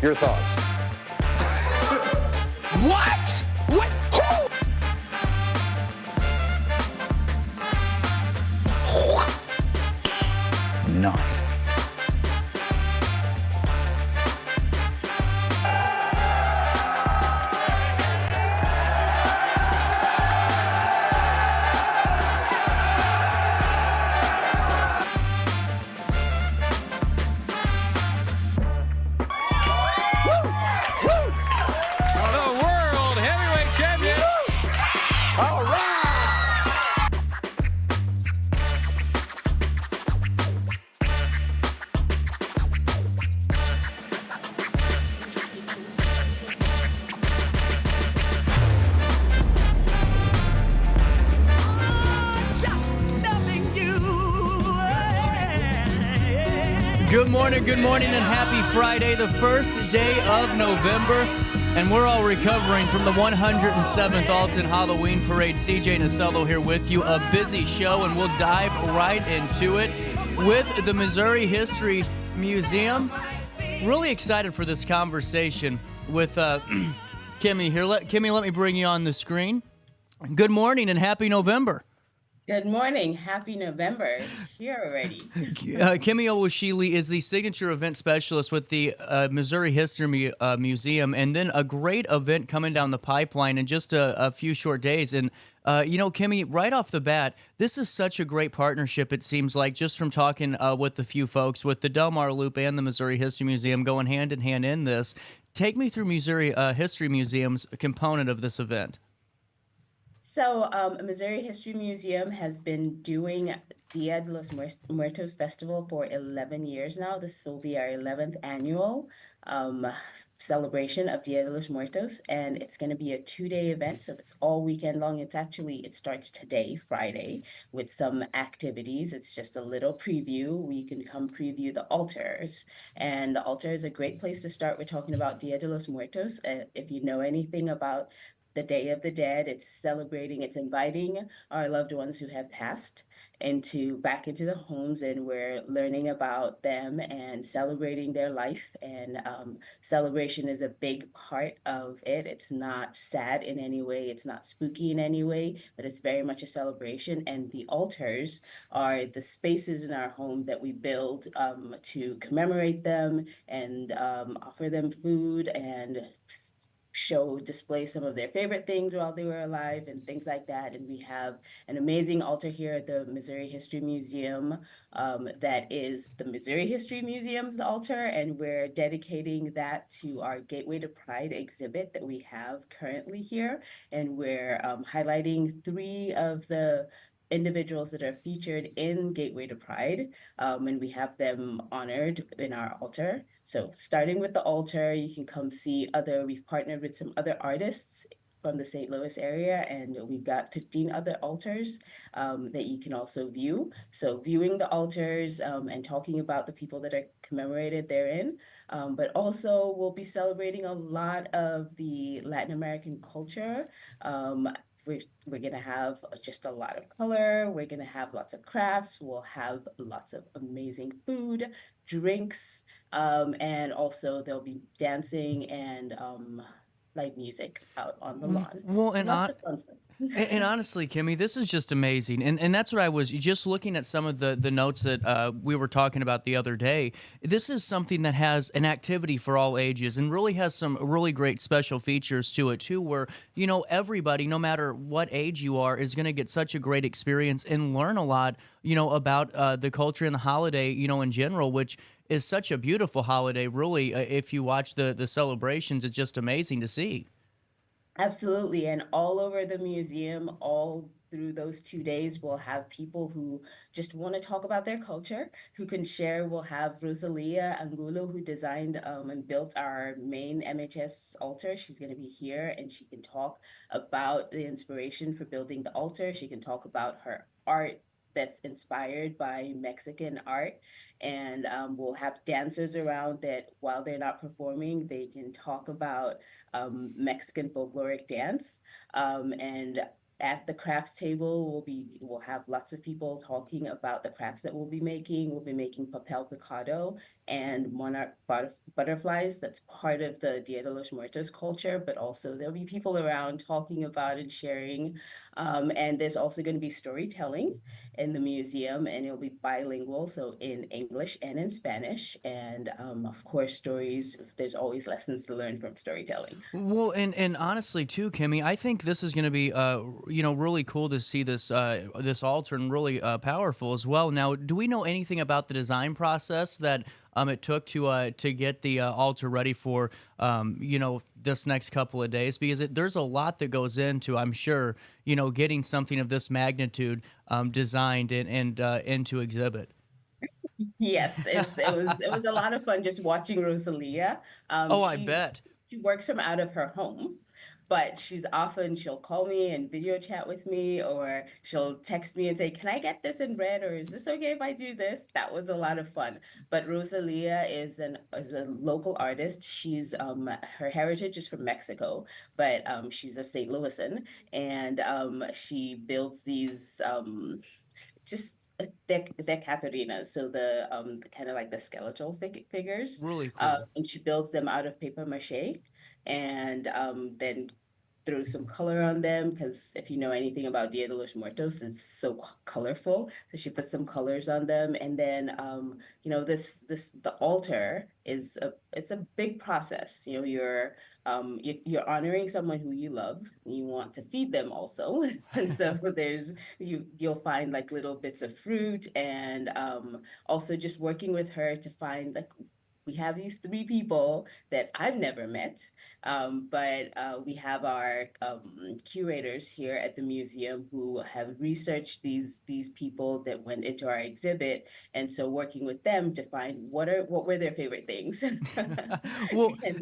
Your thoughts? What? What? Who? Nice. Good morning, and happy Friday, the first day of November. And we're all recovering from the 107th Alton Halloween Parade. CJ Nasello here with you. A busy show, and we'll dive right into it with the Missouri History Museum. Really excited for this conversation with Kimmy here. Kimmy, let me bring you on the screen. Good morning and happy November. Good morning. Happy November. It's here already. Kimmy Owashili is the signature event specialist with the Missouri History Museum, and then a great event coming down the pipeline in just a few short days. And, Kimmy, right off the bat, this is such a great partnership, it seems like, just from talking with a few folks, with the Delmar Loop and the Missouri History Museum going hand in hand in this. Take me through Missouri History Museum's component of this event. So, Missouri History Museum has been doing Dia de los Muertos Festival for 11 years now. This will be our 11th annual celebration of Dia de los Muertos, and it's going to be a 2-day event, so it's all weekend long. It starts today, Friday, with some activities. It's just a little preview. We can come preview the altars, and the altar is a great place to start. We're talking about Dia de los Muertos. If you know anything about the Day of the Dead, it's celebrating, it's inviting our loved ones who have passed back into the homes, and we're learning about them and celebrating their life. And celebration is a big part of it. It's not sad in any way, it's not spooky in any way, but it's very much a celebration. And the altars are the spaces in our home that we build to commemorate them and offer them food and display some of their favorite things while they were alive and things like that. And we have an amazing altar here at the Missouri History Museum that is the Missouri History Museum's altar, and we're dedicating that to our Gateway to Pride exhibit that we have currently here. And we're highlighting 3 of the individuals that are featured in Gateway to Pride, and we have them honored in our altar. So starting with the altar, you can come see we've partnered with some other artists from the St. Louis area, and we've got 15 other altars that you can also view. So viewing the altars and talking about the people that are commemorated therein, but also we'll be celebrating a lot of the Latin American culture. We're going to have just a lot of color. We're going to have lots of crafts. We'll have lots of amazing food, drinks, and also there'll be dancing and live music out on the lawn. Well, and lots of fun stuff. And honestly, Kimmy, this is just amazing. And that's what I was just looking at some of the notes that we were talking about the other day. This is something that has an activity for all ages and really has some really great special features to it, too, where, everybody, no matter what age you are, is going to get such a great experience and learn a lot, about the culture and the holiday, in general, which is such a beautiful holiday, really. If you watch the celebrations, it's just amazing to see. Absolutely. And all over the museum, all through those 2 days, we'll have people who just want to talk about their culture, who can share. We'll have Rosalia Angulo, who designed and built our main MHS altar. She's going to be here, and she can talk about the inspiration for building the altar. She can talk about her art that's inspired by Mexican art. And we'll have dancers around that while they're not performing, they can talk about Mexican folkloric dance. And at the crafts table, we'll have lots of people talking about the crafts that we'll be making. We'll be making papel picado and monarch butterflies. That's part of the Dia de los Muertos culture, but also there'll be people around talking about and sharing. And there's also going to be storytelling in the museum, and it'll be bilingual, so in English and in Spanish. And of course, stories, there's always lessons to learn from storytelling. Well, and honestly too, Kimmy, I think this is going to be really cool to see this altar and really powerful as well. Now, do we know anything about the design process that it took to get the altar ready for this next couple of days? Because there's a lot that goes into, I'm sure, getting something of this magnitude designed and into exhibit. Yes, it was a lot of fun just watching Rosalia. Oh, I She bet. she works from out of her home, but she'll call me and video chat with me, or she'll text me and say, "Can I get this in red?" or "Is this okay if I do this?" That was a lot of fun. But Rosalia is a local artist. She's her heritage is from Mexico, but she's a St. Louisan, and she builds these just they're Catharinas, so the kind of like the skeletal figures, Really cool. and she builds them out of paper mache, and then throws some color on them because if you know anything about Dia de los Muertos, it's so colorful. So she puts some colors on them, and then this the altar is it's a big process. You're honoring someone who you love. You want to feed them also, and so you'll find like little bits of fruit, and also just working with her to find like we have these three people that I've never met, but we have our curators here at the museum who have researched these people that went into our exhibit, and so working with them to find what were their favorite things, Well, and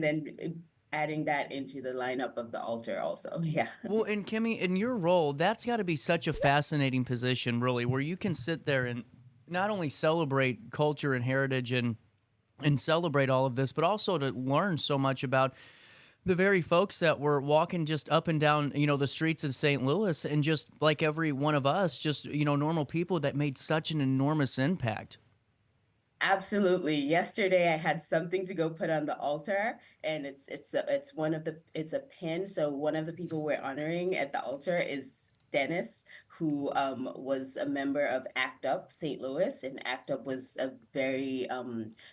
then adding that into the lineup of the altar also. Yeah. Well, and Kimmy, in your role, that's got to be such a fascinating position, really, where you can sit there and not only celebrate culture and heritage and celebrate all of this, but also to learn so much about the very folks that were walking just up and down, the streets of St. Louis, and just like every one of us, just normal people that made such an enormous impact. Absolutely. Yesterday I had something to go put on the altar, and it's a pin. So one of the people we're honoring at the altar is Dennis, who was a member of ACT UP St. Louis, and ACT UP was a very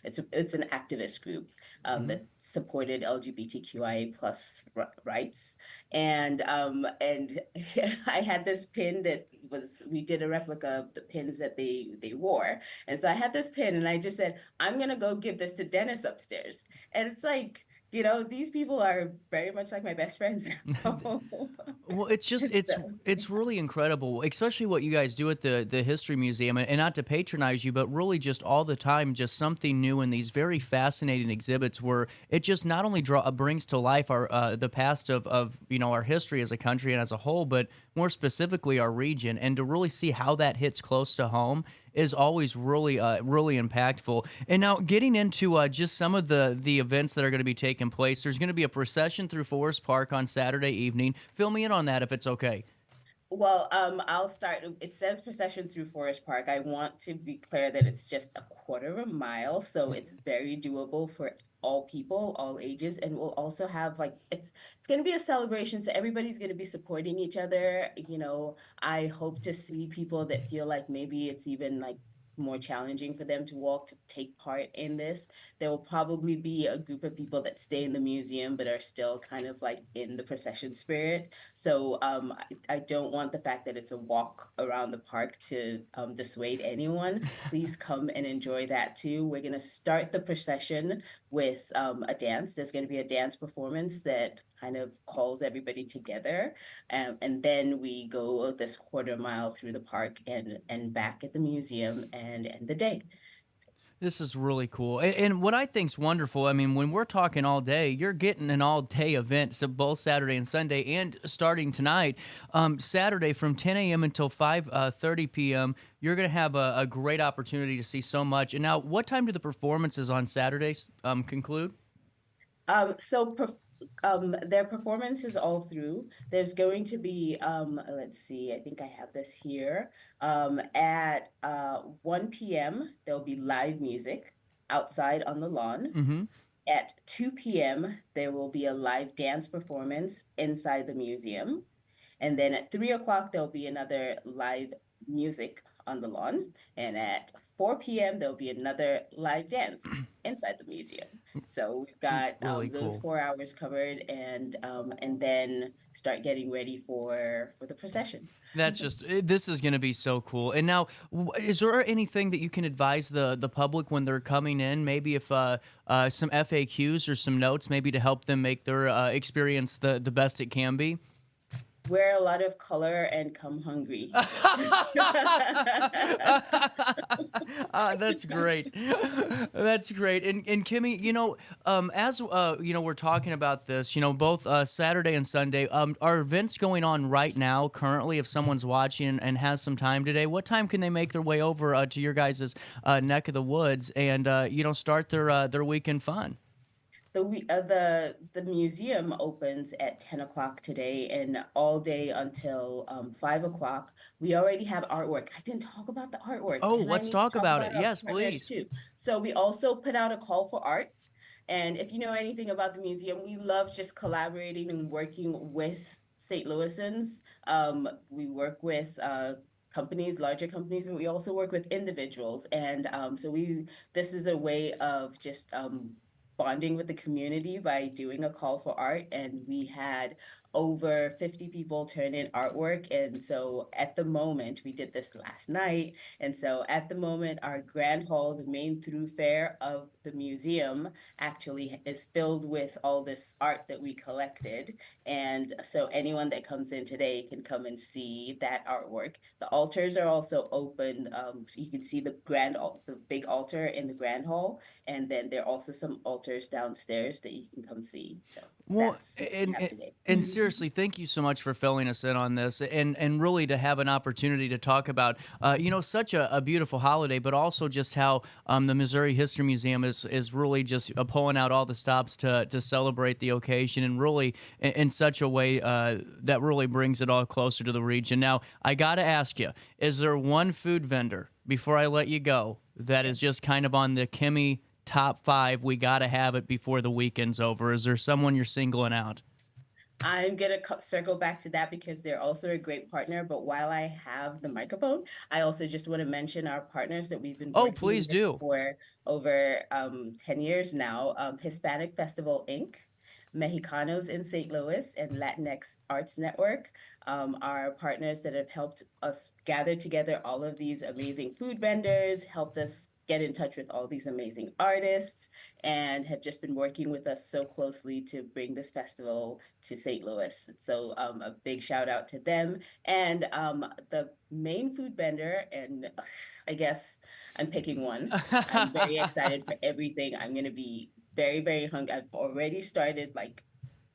it's an activist group Hmm. that supported LGBTQIA plus rights, and I had this pin that was we did a replica of the pins that they wore, and so I had this pin, and I just said, I'm gonna go give this to Dennis upstairs. And it's like, these people are very much like my best friends now. Well, it's just So, it's really incredible, especially what you guys do at the History Museum, and not to patronize you, but really just all the time, just something new in these very fascinating exhibits where it just not only brings to life our the past of our history as a country and as a whole, but more specifically our region, and to really see how that hits close to home is always really impactful. And now getting into just some of the events that are going to be taking place, there's going to be a procession through Forest Park on Saturday evening. Fill me in on that if it's okay. well, I'll start. It says procession through Forest Park. I want to be clear that it's just a quarter of a mile, so it's very doable for all people, all ages, and we'll also have like it's going to be a celebration, so everybody's going to be supporting each other. I hope to see people that feel like maybe it's even like more challenging for them to walk to take part in this. There will probably be a group of people that stay in the museum but are still kind of like in the procession spirit. So I don't want the fact that it's a walk around the park to dissuade anyone. Please come and enjoy that too. We're going to start the procession with a dance. There's going to be a dance performance that kind of calls everybody together. And then we go this quarter mile through the park and back at the museum and end the day. This is really cool. And what I think's wonderful, I mean, when we're talking all day, you're getting an all day event, so both Saturday and Sunday, and starting tonight, Saturday from 10 a.m. until 5:30 p.m., you're going to have a great opportunity to see so much. And now, what time do the performances on Saturdays conclude? So Their performance is all through. There's going to be, let's see, I think I have this here. At 1 p.m., there'll be live music outside on the lawn. Mm-hmm. At 2 p.m., there will be a live dance performance inside the museum. And then at 3 o'clock, there'll be another live music on the lawn. And at 4 p.m., there'll be another live dance inside the museum. So we've got Really those cool. 4 hours covered, and then start getting ready for the procession. That's just this is going to be so cool. And now, is there anything that you can advise the public when they're coming in? Maybe if some FAQs or some notes, maybe to help them make their experience the best it can be. Wear a lot of color and come hungry. That's great. That's great. And Kimmy, as we're talking about this, both Saturday and Sunday, are events going on right now currently? If someone's watching and has some time today, what time can they make their way over to your guys' neck of the woods and start their weekend fun? The museum opens at 10 o'clock today and all day until 5 o'clock. We already have artwork. I didn't talk about the artwork, Oh, and I let's need to talk talk about it. about our Yes, partners please. too. So we also put out a call for art. And if you know anything about the museum, we love just collaborating and working with St. Louisans. We work with companies, larger companies, but we also work with individuals. And this is a way of just bonding with the community by doing a call for art. And we had over 50 people turn in artwork. And so at the moment, we did this last night. And so at the moment, our grand hall, the main thoroughfare of the museum, actually is filled with all this art that we collected. And so anyone that comes in today can come and see that artwork. The altars are also open. So you can see the big altar in the grand hall. And then there are also some altars downstairs that you can come see. So Well, that's what we have today. and seriously, thank you so much for filling us in on this, and really to have an opportunity to talk about, such a beautiful holiday, but also just how the Missouri History Museum is really just pulling out all the stops to celebrate the occasion, and really in such a way that really brings it all closer to the region. Now, I got to ask you, is there one food vendor before I let you go that is just kind of on the Kimmy top five? We got to have it before the weekend's over. Is there someone you're singling out? I'm gonna circle back to that because they're also a great partner. But while I have the microphone, I also just want to mention our partners that we've been Oh, working please with do. for over 10 years now. Hispanic Festival Inc., Mexicanos in St. Louis, and Latinx Arts Network are partners that have helped us gather together all of these amazing food vendors, helped us get in touch with all these amazing artists, and have just been working with us so closely to bring this festival to St. Louis. So a big shout out to them. And the main food vendor, and I guess I'm picking one. I'm very excited for everything. I'm going to be very, very hungry. I've already started like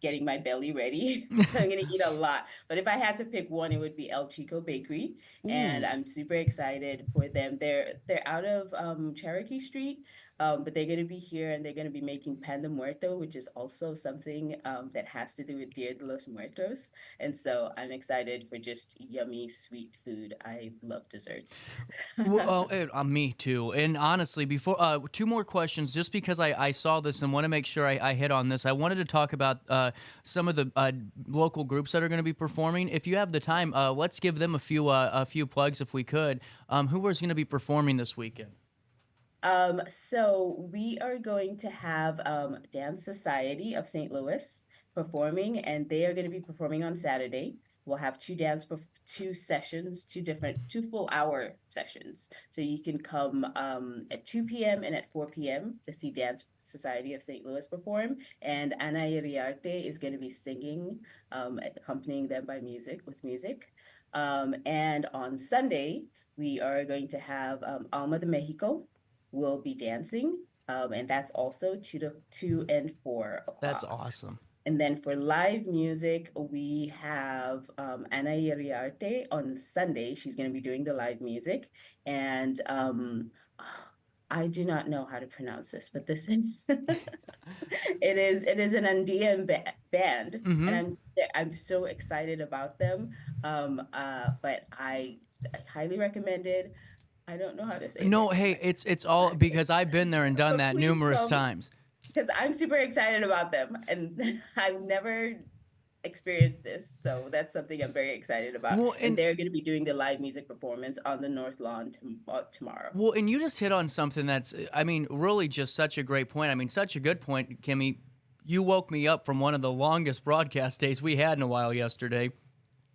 getting my belly ready. I'm gonna eat a lot. But if I had to pick one, it would be El Chico Bakery. And Ooh. I'm super excited for them. They're out of Cherokee Street, but they're gonna be here and they're gonna be making pan de muerto, which is also something that has to do with Dia de los Muertos. And so I'm excited for just yummy sweet food. I love desserts. Well, me too. And honestly, before two more questions, just because I saw this and want to make sure I hit on this, I wanted to talk about some of the local groups that are going to be performing. If you have the time, let's give them a few plugs if we could. Who is going to be performing this weekend? So we are going to have Dance Society of St. Louis performing, and they are going to be performing on Saturday. We'll have two sessions, two full hour sessions. So you can come at 2 p.m. and at 4 p.m. to see Dance Society of St. Louis perform. And Ana Iriarte is going to be singing, accompanying them with music. And on Sunday, we are going to have Alma de Mexico will be dancing. And that's also 2 and 4 That's o'clock. awesome. And then for live music, we have Ana Iriarte on Sunday. She's going to be doing the live music. And I do not know how to pronounce this, but this is it is an Andean band, and Hmm. I'm so excited about them. But I highly recommend it. I don't know how to say their No, name. hey, it's all because I've been there and done But that please numerous come times. because I'm super excited about them, and I've never experienced this, so that's something I'm very excited about. Well, And and they're going to be doing the live music performance on the North Lawn tomorrow. Well, and you just hit on something that's, I mean, really just such a great point. I mean, such a good point, Kimmy. You woke me up from one of the longest broadcast days we had in a while yesterday.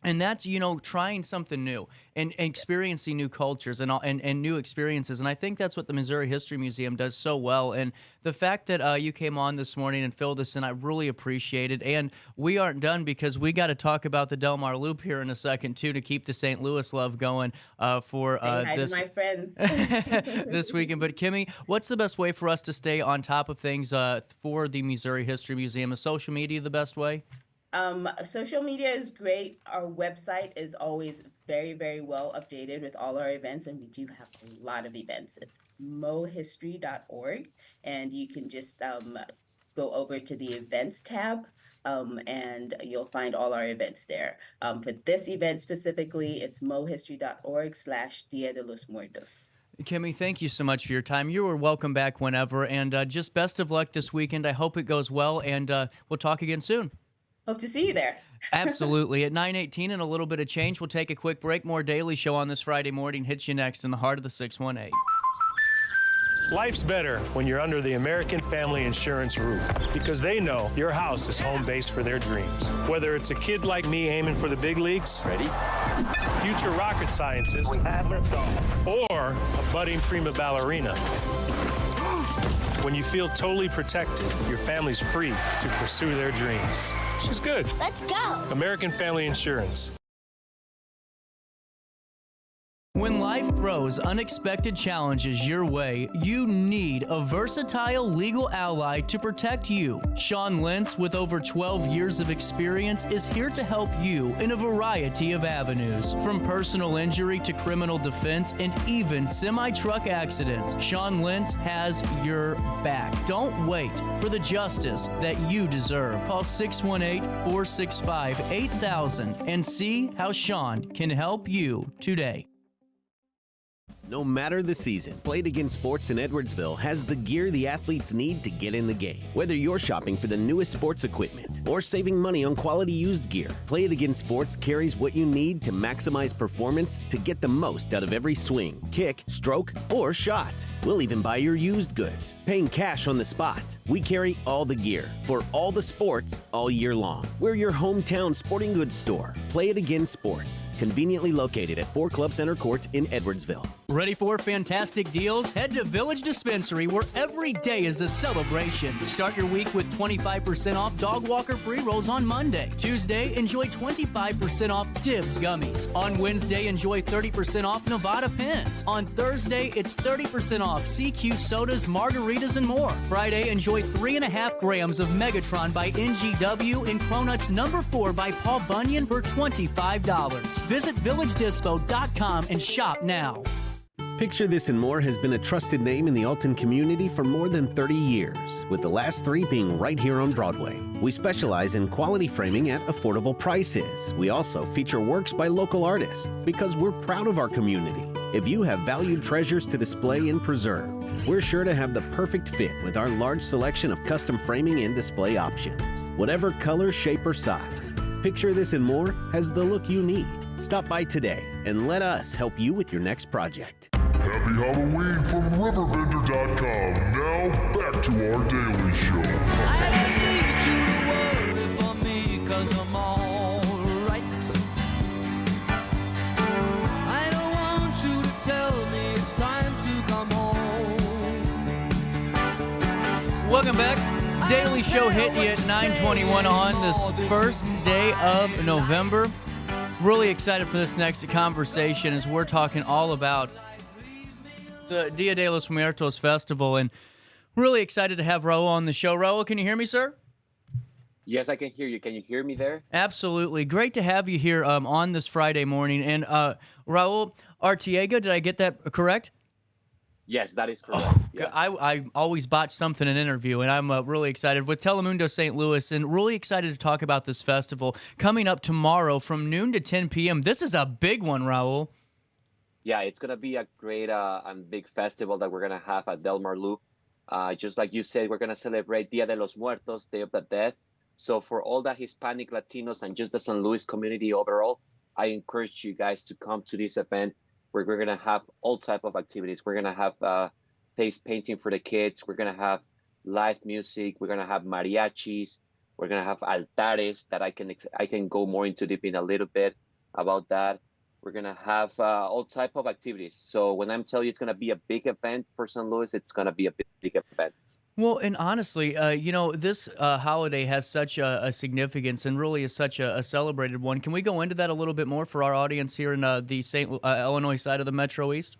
And that's, trying something new and experiencing new cultures and new experiences. And I think that's what the Missouri History Museum does so well. And the fact that you came on this morning and filled us in, I really appreciate it. And we aren't done because we got to talk about the Delmar Loop here in a second, too, to keep the St. Louis love going for Say hi to this my friends. this weekend. But Kimmy, what's the best way for us to stay on top of things for the Missouri History Museum? Is social media the best way? Social media is great. Our website is always very, very well updated with all our events, and we do have a lot of events. It's mohistory.org, and you can just go over to the events tab, and you'll find all our events there. For this event specifically, it's mohistory.org/Dia de los Muertos. Kimmy, thank you so much for your time. You are welcome back whenever, and just best of luck this weekend. I hope it goes well, and we'll talk again soon. Hope to see you there. Absolutely. At 9:18 and a little bit of change, we'll take a quick break. More Daily Show on this Friday morning hits you next in the heart of the 618. Life's better when you're under the American Family Insurance roof because they know your house is home base for their dreams. Whether it's a kid like me aiming for the big leagues, ready, future rocket scientist, or a budding prima ballerina. When you feel totally protected, your family's free to pursue their dreams. She's good. Let's go. American Family Insurance. When life throws unexpected challenges your way, you need a versatile legal ally to protect you. Sean Lentz, with over 12 years of experience, is here to help you in a variety of avenues. From personal injury to criminal defense and even semi-truck accidents, Sean Lentz has your back. Don't wait for the justice that you deserve. Call 618-465-8000 and see how Sean can help you today. No matter the season, Play It Again Sports in Edwardsville has the gear the athletes need to get in the game. Whether you're shopping for the newest sports equipment or saving money on quality used gear, Play It Again Sports carries what you need to maximize performance to get the most out of every swing, kick, stroke, or shot. We'll even buy your used goods, paying cash on the spot. We carry all the gear for all the sports all year long. We're your hometown sporting goods store. Play It Again Sports, conveniently located at 4 Club Center Court in Edwardsville. Ready for fantastic deals? Head to Village Dispensary, where every day is a celebration. Start your week with 25% off Dog Walker pre-rolls on Monday. Tuesday, enjoy 25% off Dibs gummies. On Wednesday, enjoy 30% off Nevada pens. On Thursday, it's 30% off CQ sodas, margaritas, and more. Friday, enjoy 3.5 grams of Megatron by NGW and Cronuts number 4 by Paul Bunyan for $25. Visit VillageDispo.com and shop now. Picture This and More has been a trusted name in the Alton community for more than 30 years, with the last 3 being right here on Broadway. We specialize in quality framing at affordable prices. We also feature works by local artists because we're proud of our community. If you have valued treasures to display and preserve, we're sure to have the perfect fit with our large selection of custom framing and display options. Whatever color, shape, or size, Picture This and More has the look you need. Stop by today and let us help you with your next project. Happy Halloween from RiverBender.com. Now back to our daily show. I don't need you to worry for me, 'cause I'm alright. I don't want you to tell me it's time to come home. Welcome back. Daily Show hit you at 9:21 on this first day of November. Really excited for this next conversation as we're talking all about the Dia de los Muertos Festival, and really excited to have Raul on the show. Raul, can you hear me, sir? Yes, I can hear you. Can you hear me there? Absolutely. Great to have you here on this Friday morning. And Raul Artiega, did I get that correct? Yes, that is correct. Oh, Yeah. I always botch something in an interview, and I'm really excited with Telemundo St. Louis, and really excited to talk about this festival coming up tomorrow from noon to 10 p.m. This is a big one, Raul. Yeah, it's gonna be a great and big festival that we're gonna have at Delmar Loop. Just like you said, we're gonna celebrate Dia de los Muertos, Day of the Dead. So for all the Hispanic Latinos and just the St. Louis community overall, I encourage you guys to come to this event where we're gonna have all type of activities. We're gonna have face painting for the kids. We're gonna have live music. We're gonna have mariachis. We're gonna have altares that I can go more into deep in a little bit about that. We're gonna have all type of activities. So when I'm telling you it's gonna be a big event for St. Louis, it's gonna be a big event. Well, and honestly, this holiday has such a significance and really is such a celebrated one. Can we go into that a little bit more for our audience here in the Illinois side of the Metro East?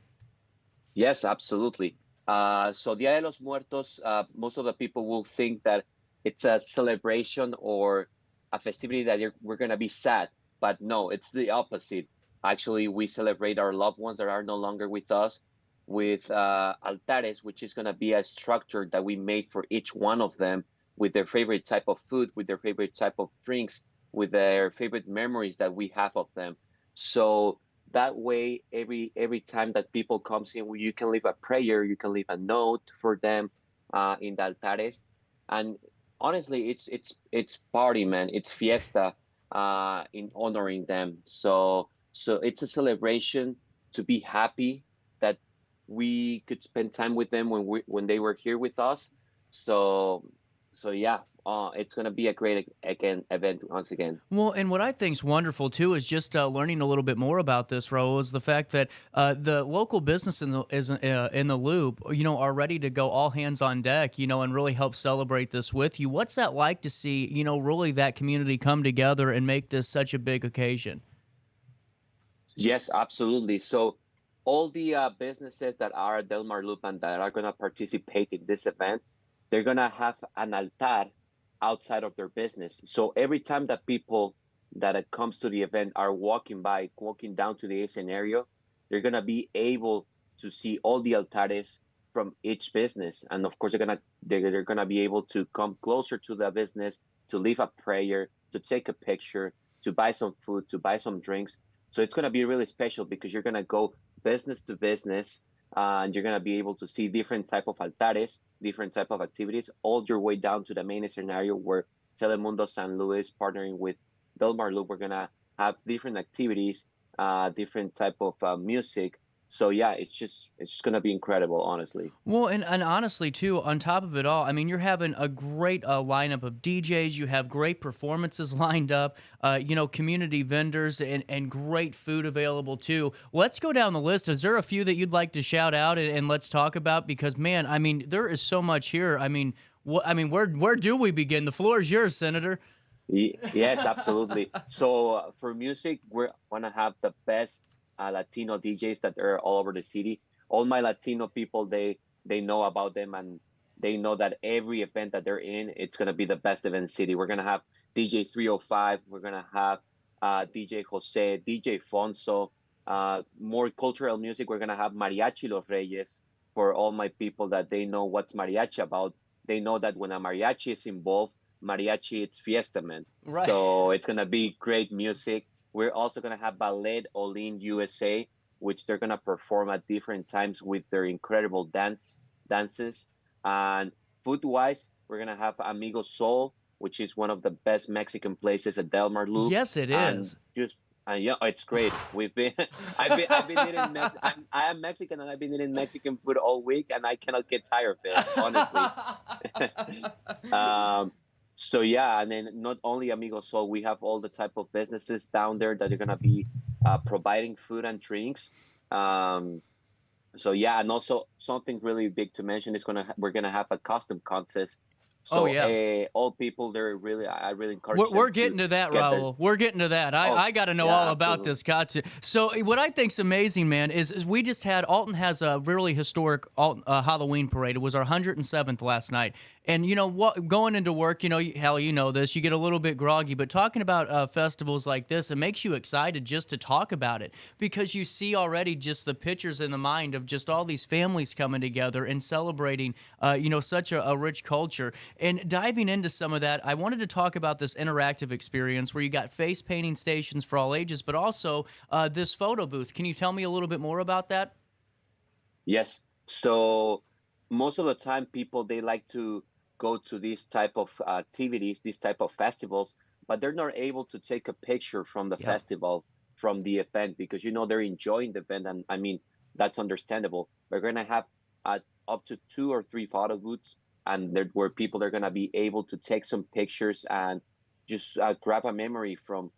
Yes, absolutely. So Dia de los Muertos, most of the people will think that it's a celebration or a festivity that we're gonna be sad, but no, it's the opposite. Actually, we celebrate our loved ones that are no longer with us with altares, which is gonna be a structure that we made for each one of them with their favorite type of food, with their favorite type of drinks, with their favorite memories that we have of them. So that way every time that people comes in, you can leave a prayer, you can leave a note for them in the altares. And honestly, it's party, man, it's fiesta in honoring them. So it's a celebration to be happy that we could spend time with them when they were here with us. So yeah, it's gonna be a great again event once again. Well, and what I think's wonderful too is just learning a little bit more about this, Raul, is the fact that the local business in the loop, are ready to go all hands on deck, and really help celebrate this with you. What's that like to see, really that community come together and make this such a big occasion? Yes, absolutely. So all the businesses that are at Delmar Loop and that are going to participate in this event, they're going to have an altar outside of their business. So every time that people that it comes to the event are walking down to the scenario, they're going to be able to see all the altares from each business. And of course, they're gonna be able to come closer to the business, to leave a prayer, to take a picture, to buy some food, to buy some drinks. So it's gonna be really special because you're gonna go business to business, and you're gonna be able to see different type of altares, different type of activities, all your way down to the main scenario where Telemundo San Luis partnering with Delmar Loop. We're gonna have different activities, different type of music. So yeah, it's just gonna be incredible, honestly. Well, and honestly, too, on top of it all, I mean, you're having a great lineup of DJs. You have great performances lined up, community vendors, and great food available, too. Let's go down the list. Is there a few that you'd like to shout out and let's talk about? Because, man, I mean, there is so much here. I mean, where do we begin? The floor is yours, Senator. Yes, absolutely. So for music, we're gonna have the best Latino DJs that are all over the city. All my Latino people, they know about them, and they know that every event that they're in, it's gonna be the best event in the city. We're gonna have DJ 305. We're gonna have DJ Jose, DJ Fonso. More cultural music. We're gonna have Mariachi Los Reyes for all my people that they know what's mariachi about. They know that when a mariachi is involved, mariachi it's fiesta, man. Right. So it's gonna be great music. We're also gonna have Ballet Olin USA, which they're gonna perform at different times with their incredible dances. And food wise, we're gonna have Amigo Soul, which is one of the best Mexican places at Delmar Loop. Yes, it And is. just yeah, it's great. We've been I've been eating I am Mexican, and I've been eating Mexican food all week, and I cannot get tired of it, honestly. So yeah, and then not only Amigo Sol, we have all the type of businesses down there that are gonna be providing food and drinks. Um, so yeah, and also something really big to mention is we're gonna have a costume contest Oh So yeah. old people, I really encourage We're them getting to that, get their. Raul. We're getting to that. Oh, I got to know yeah, all about absolutely. this. Got to. So what I think's amazing, man, is we just had Alton has a really historic Halloween parade. It was our 107th last night, and you know what? Going into work, you know, hell, you know this. You get a little bit groggy, but talking about festivals like this, it makes you excited just to talk about it because you see already just the pictures in the mind of just all these families coming together and celebrating, you know, such a rich culture. And diving into some of that, I wanted to talk about this interactive experience where you got face painting stations for all ages, but also this photo booth. Can you tell me a little bit more about that? Yes. So most of the time, people they like to go to these type of activities, these type of festivals, but they're not able to take a picture from the Yep. festival, from the event, because you know they're enjoying the event, and I mean that's understandable. We're gonna have up to 2 or 3 photo booths, and there where people are gonna be able to take some pictures and just grab a memory from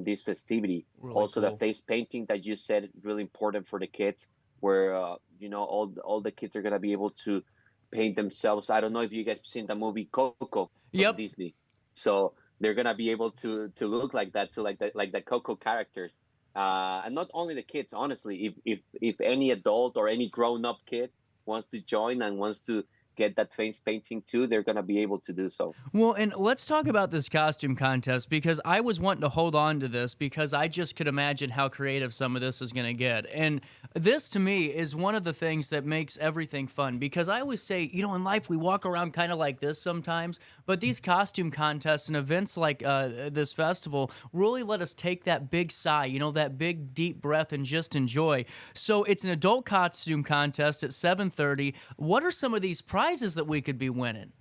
this festivity. Really Also, the cool. face painting that you said really important for the kids where you know all the kids are gonna be able to paint themselves. I don't know if you guys seen the movie Coco from Yep. Disney, so they're gonna be able to look like that, to like the Coco characters. And not only the kids, honestly, if any adult or any grown up kid wants to join and wants to get that face painting too, they're gonna be able to do so. Well, and let's talk about this costume contest because I was wanting to hold on to this because I just could imagine how creative some of this is going to get. And this to me is one of the things that makes everything fun because I always say, you know, in life we walk around kind of like this sometimes, but these costume contests and events like this festival really let us take that big sigh, you know, that big deep breath and just enjoy. So it's an adult costume contest at 7:30. What are some of these prizes that we could be winning?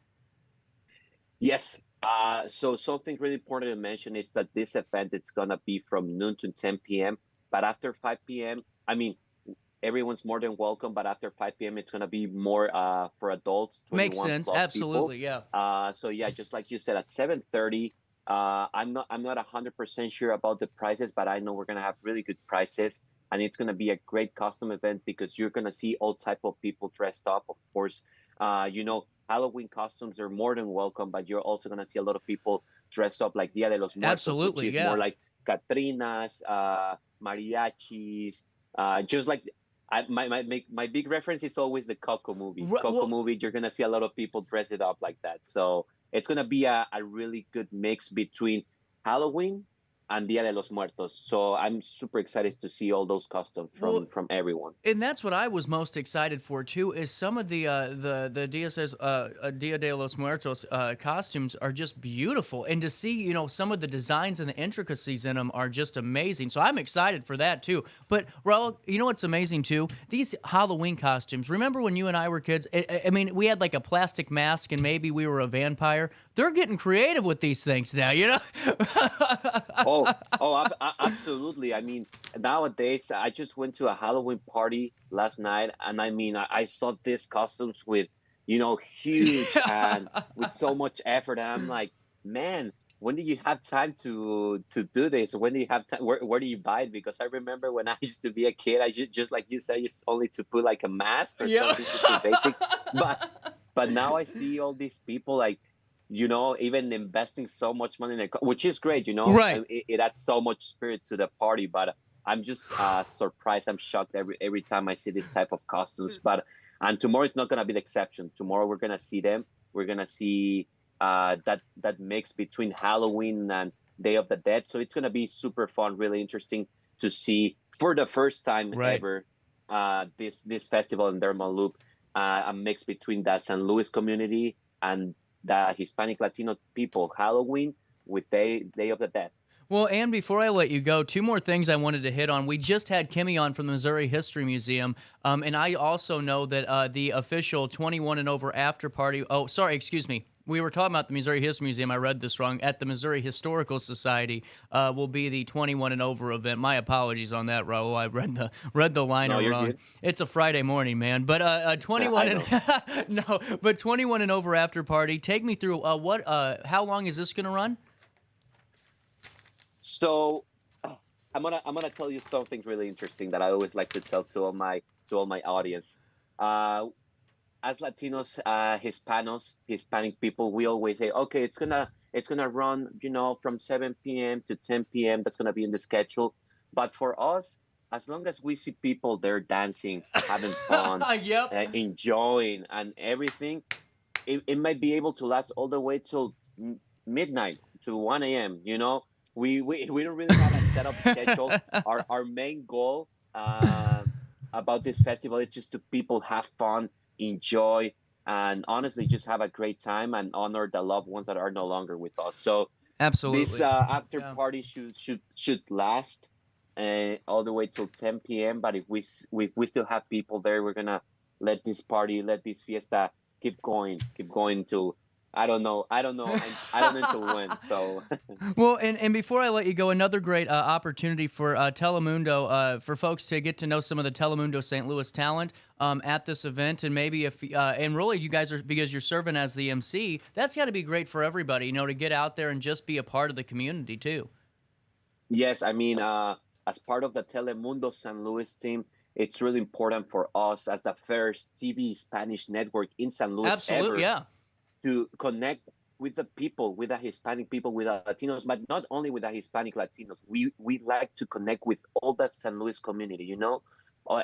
Yes. So something really important to mention is that this event it's gonna be from noon to 10 p.m. But after 5 p.m., I mean, everyone's more than welcome. But after 5 p.m., it's gonna be more for adults, Makes 21 sense. plus people. Absolutely. Yeah. So yeah, just like you said, at 7:30, I'm not 100% sure about the prices, but I know we're gonna have really good prices, and it's gonna be a great custom event because you're gonna see all type of people dressed up. Of course, you know, Halloween costumes are more than welcome, but you're also gonna see a lot of people dressed up like Dia de los Muertos, which Absolutely. is more Yeah. like Catrinas, mariachis, just like my big reference is always the Coco movie. Coco Well, movie, you're gonna see a lot of people dress it up like that. So it's gonna be a really good mix between Halloween and Dia de los Muertos. So I'm super excited to see all those costumes well, from everyone. and that's what I was most excited for too. Is some of the Dia de los Muertos costumes are just beautiful, and to see you know some of the designs and the intricacies in them are just amazing. So I'm excited for that too. But Raul, you know what's amazing too? These Halloween costumes. Remember when you and I were kids? I mean, we had like a plastic mask, and maybe we were a vampire. They're getting creative with these things now. You know? Absolutely. I mean, nowadays, I just went to a Halloween party last night, and I mean, I saw these costumes with, you know, huge and with so much effort, and I'm like, man, when do you have time to do this? When do you have time? Where do you buy it? Because I remember when I used to be a kid, just like you said, used only to put like a mask or Yeah. something super basic, but now I see all these people like, you know, even investing so much money in it, which is great, you know, Right. it adds so much spirit to the party. But I'm just surprised, I'm shocked every time I see this type of costumes. But and tomorrow is not gonna be the exception. Tomorrow we're gonna see them. We're gonna see that mix between Halloween and Day of the Dead. So it's gonna be super fun, really interesting to see for the first time Right. ever this festival in Delmar Loop, a mix between the San Luis community and the Hispanic Latino people, Halloween with Day of the Dead. Well, and before I let you go, two more things I wanted to hit on. We just had Kimmy on from the Missouri History Museum, and I also know that the official 21 and over after party. Oh, sorry, excuse me. We were talking about the Missouri History Museum. I read this wrong. At the Missouri Historical Society will be the 21 and over event. My apologies on that, Raul. I read the liner No, you're wrong. good. It's a Friday morning, man. But 21 I and know. no, but 21 and over after party. Take me through what? How long is this going to run? So I'm gonna tell you something really interesting that I always like to tell to all my audience. Uh, as Latinos, Hispanic people, we always say, okay, it's gonna run, from 7 p.m. to 10 p.m. That's gonna be in the schedule. But for us, as long as we see people there dancing, having fun, Yep. enjoying, and everything, it might be able to last all the way till midnight to 1 a.m. We don't really have a set up schedule. Our main goal about this festival is just to people have fun, enjoy, and honestly just have a great time and honor the loved ones that are no longer with us. So Absolutely. this after Yeah. party should last all the way till 10 p.m. But if we still have people there, we're gonna let this fiesta keep going till I don't know until when. So Well, and before I let you go, another great opportunity for Telemundo, for folks to get to know some of the Telemundo St. Louis talent at this event, and maybe and really you guys are, because you're serving as the MC, that's got to be great for everybody, to get out there and just be a part of the community too. yes, I mean, as part of the Telemundo San Luis team, it's really important for us as the first TV Spanish network in San Luis Absolutely, ever yeah. to connect with the people, with the Hispanic people, with the Latinos, but not only with the Hispanic Latinos. We like to connect with all the San Luis community,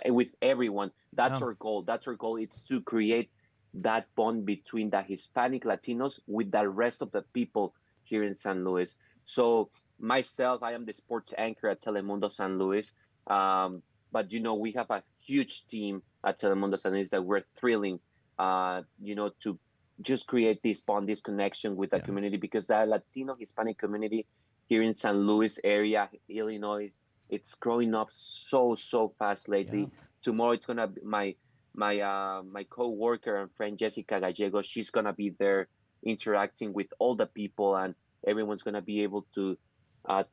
with everyone. That's Yeah. our goal. That's our goal. It's to create that bond between the Hispanic Latinos with the rest of the people here in San Luis. So myself, I am the sports anchor at Telemundo San Luis. But we have a huge team at Telemundo San Luis that we're thrilling, to just create this bond, this connection with the Yeah. community, because the Latino Hispanic community here in San Luis area, Illinois, it's growing up so fast lately. Yeah. Tomorrow it's gonna be my co-worker and friend Jessica Gallego. She's gonna be there interacting with all the people, and everyone's gonna be able to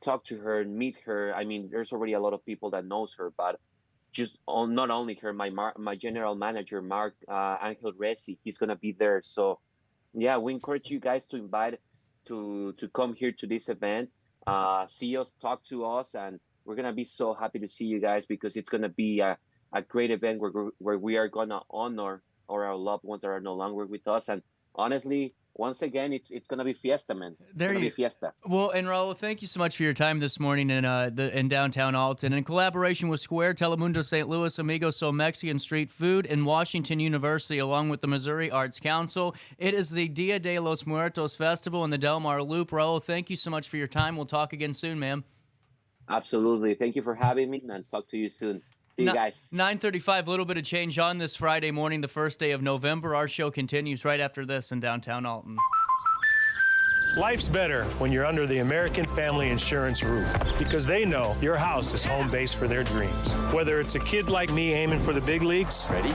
talk to her and meet her. I mean, there's already a lot of people that knows her, but not only her, my general manager Mark Angel Resi, he's gonna be there. So yeah, we encourage you guys to invite to come here to this event, see us, talk to us, and we're gonna be so happy to see you guys, because it's gonna be a great event where we are gonna honor our loved ones that are no longer with us. And honestly, once again, it's gonna be fiesta, man. It's There gonna be you- fiesta. Well, and Raul, thank you so much for your time this morning in downtown Alton. In collaboration with Square, Telemundo St. Louis, Amigo So Mexican Street Food, and Washington University, along with the Missouri Arts Council, it is the Dia de los Muertos Festival in the Delmar Loop. Raul, thank you so much for your time. We'll talk again soon, man. Absolutely. Thank you for having me, and talk to you soon. See you guys. 9:35, a little bit of change on this Friday morning, the first day of November. Our show continues right after this in downtown Alton. Life's better when you're under the American Family Insurance roof, because they know your house is home base for their dreams. Whether it's a kid like me aiming for the big leagues, Ready?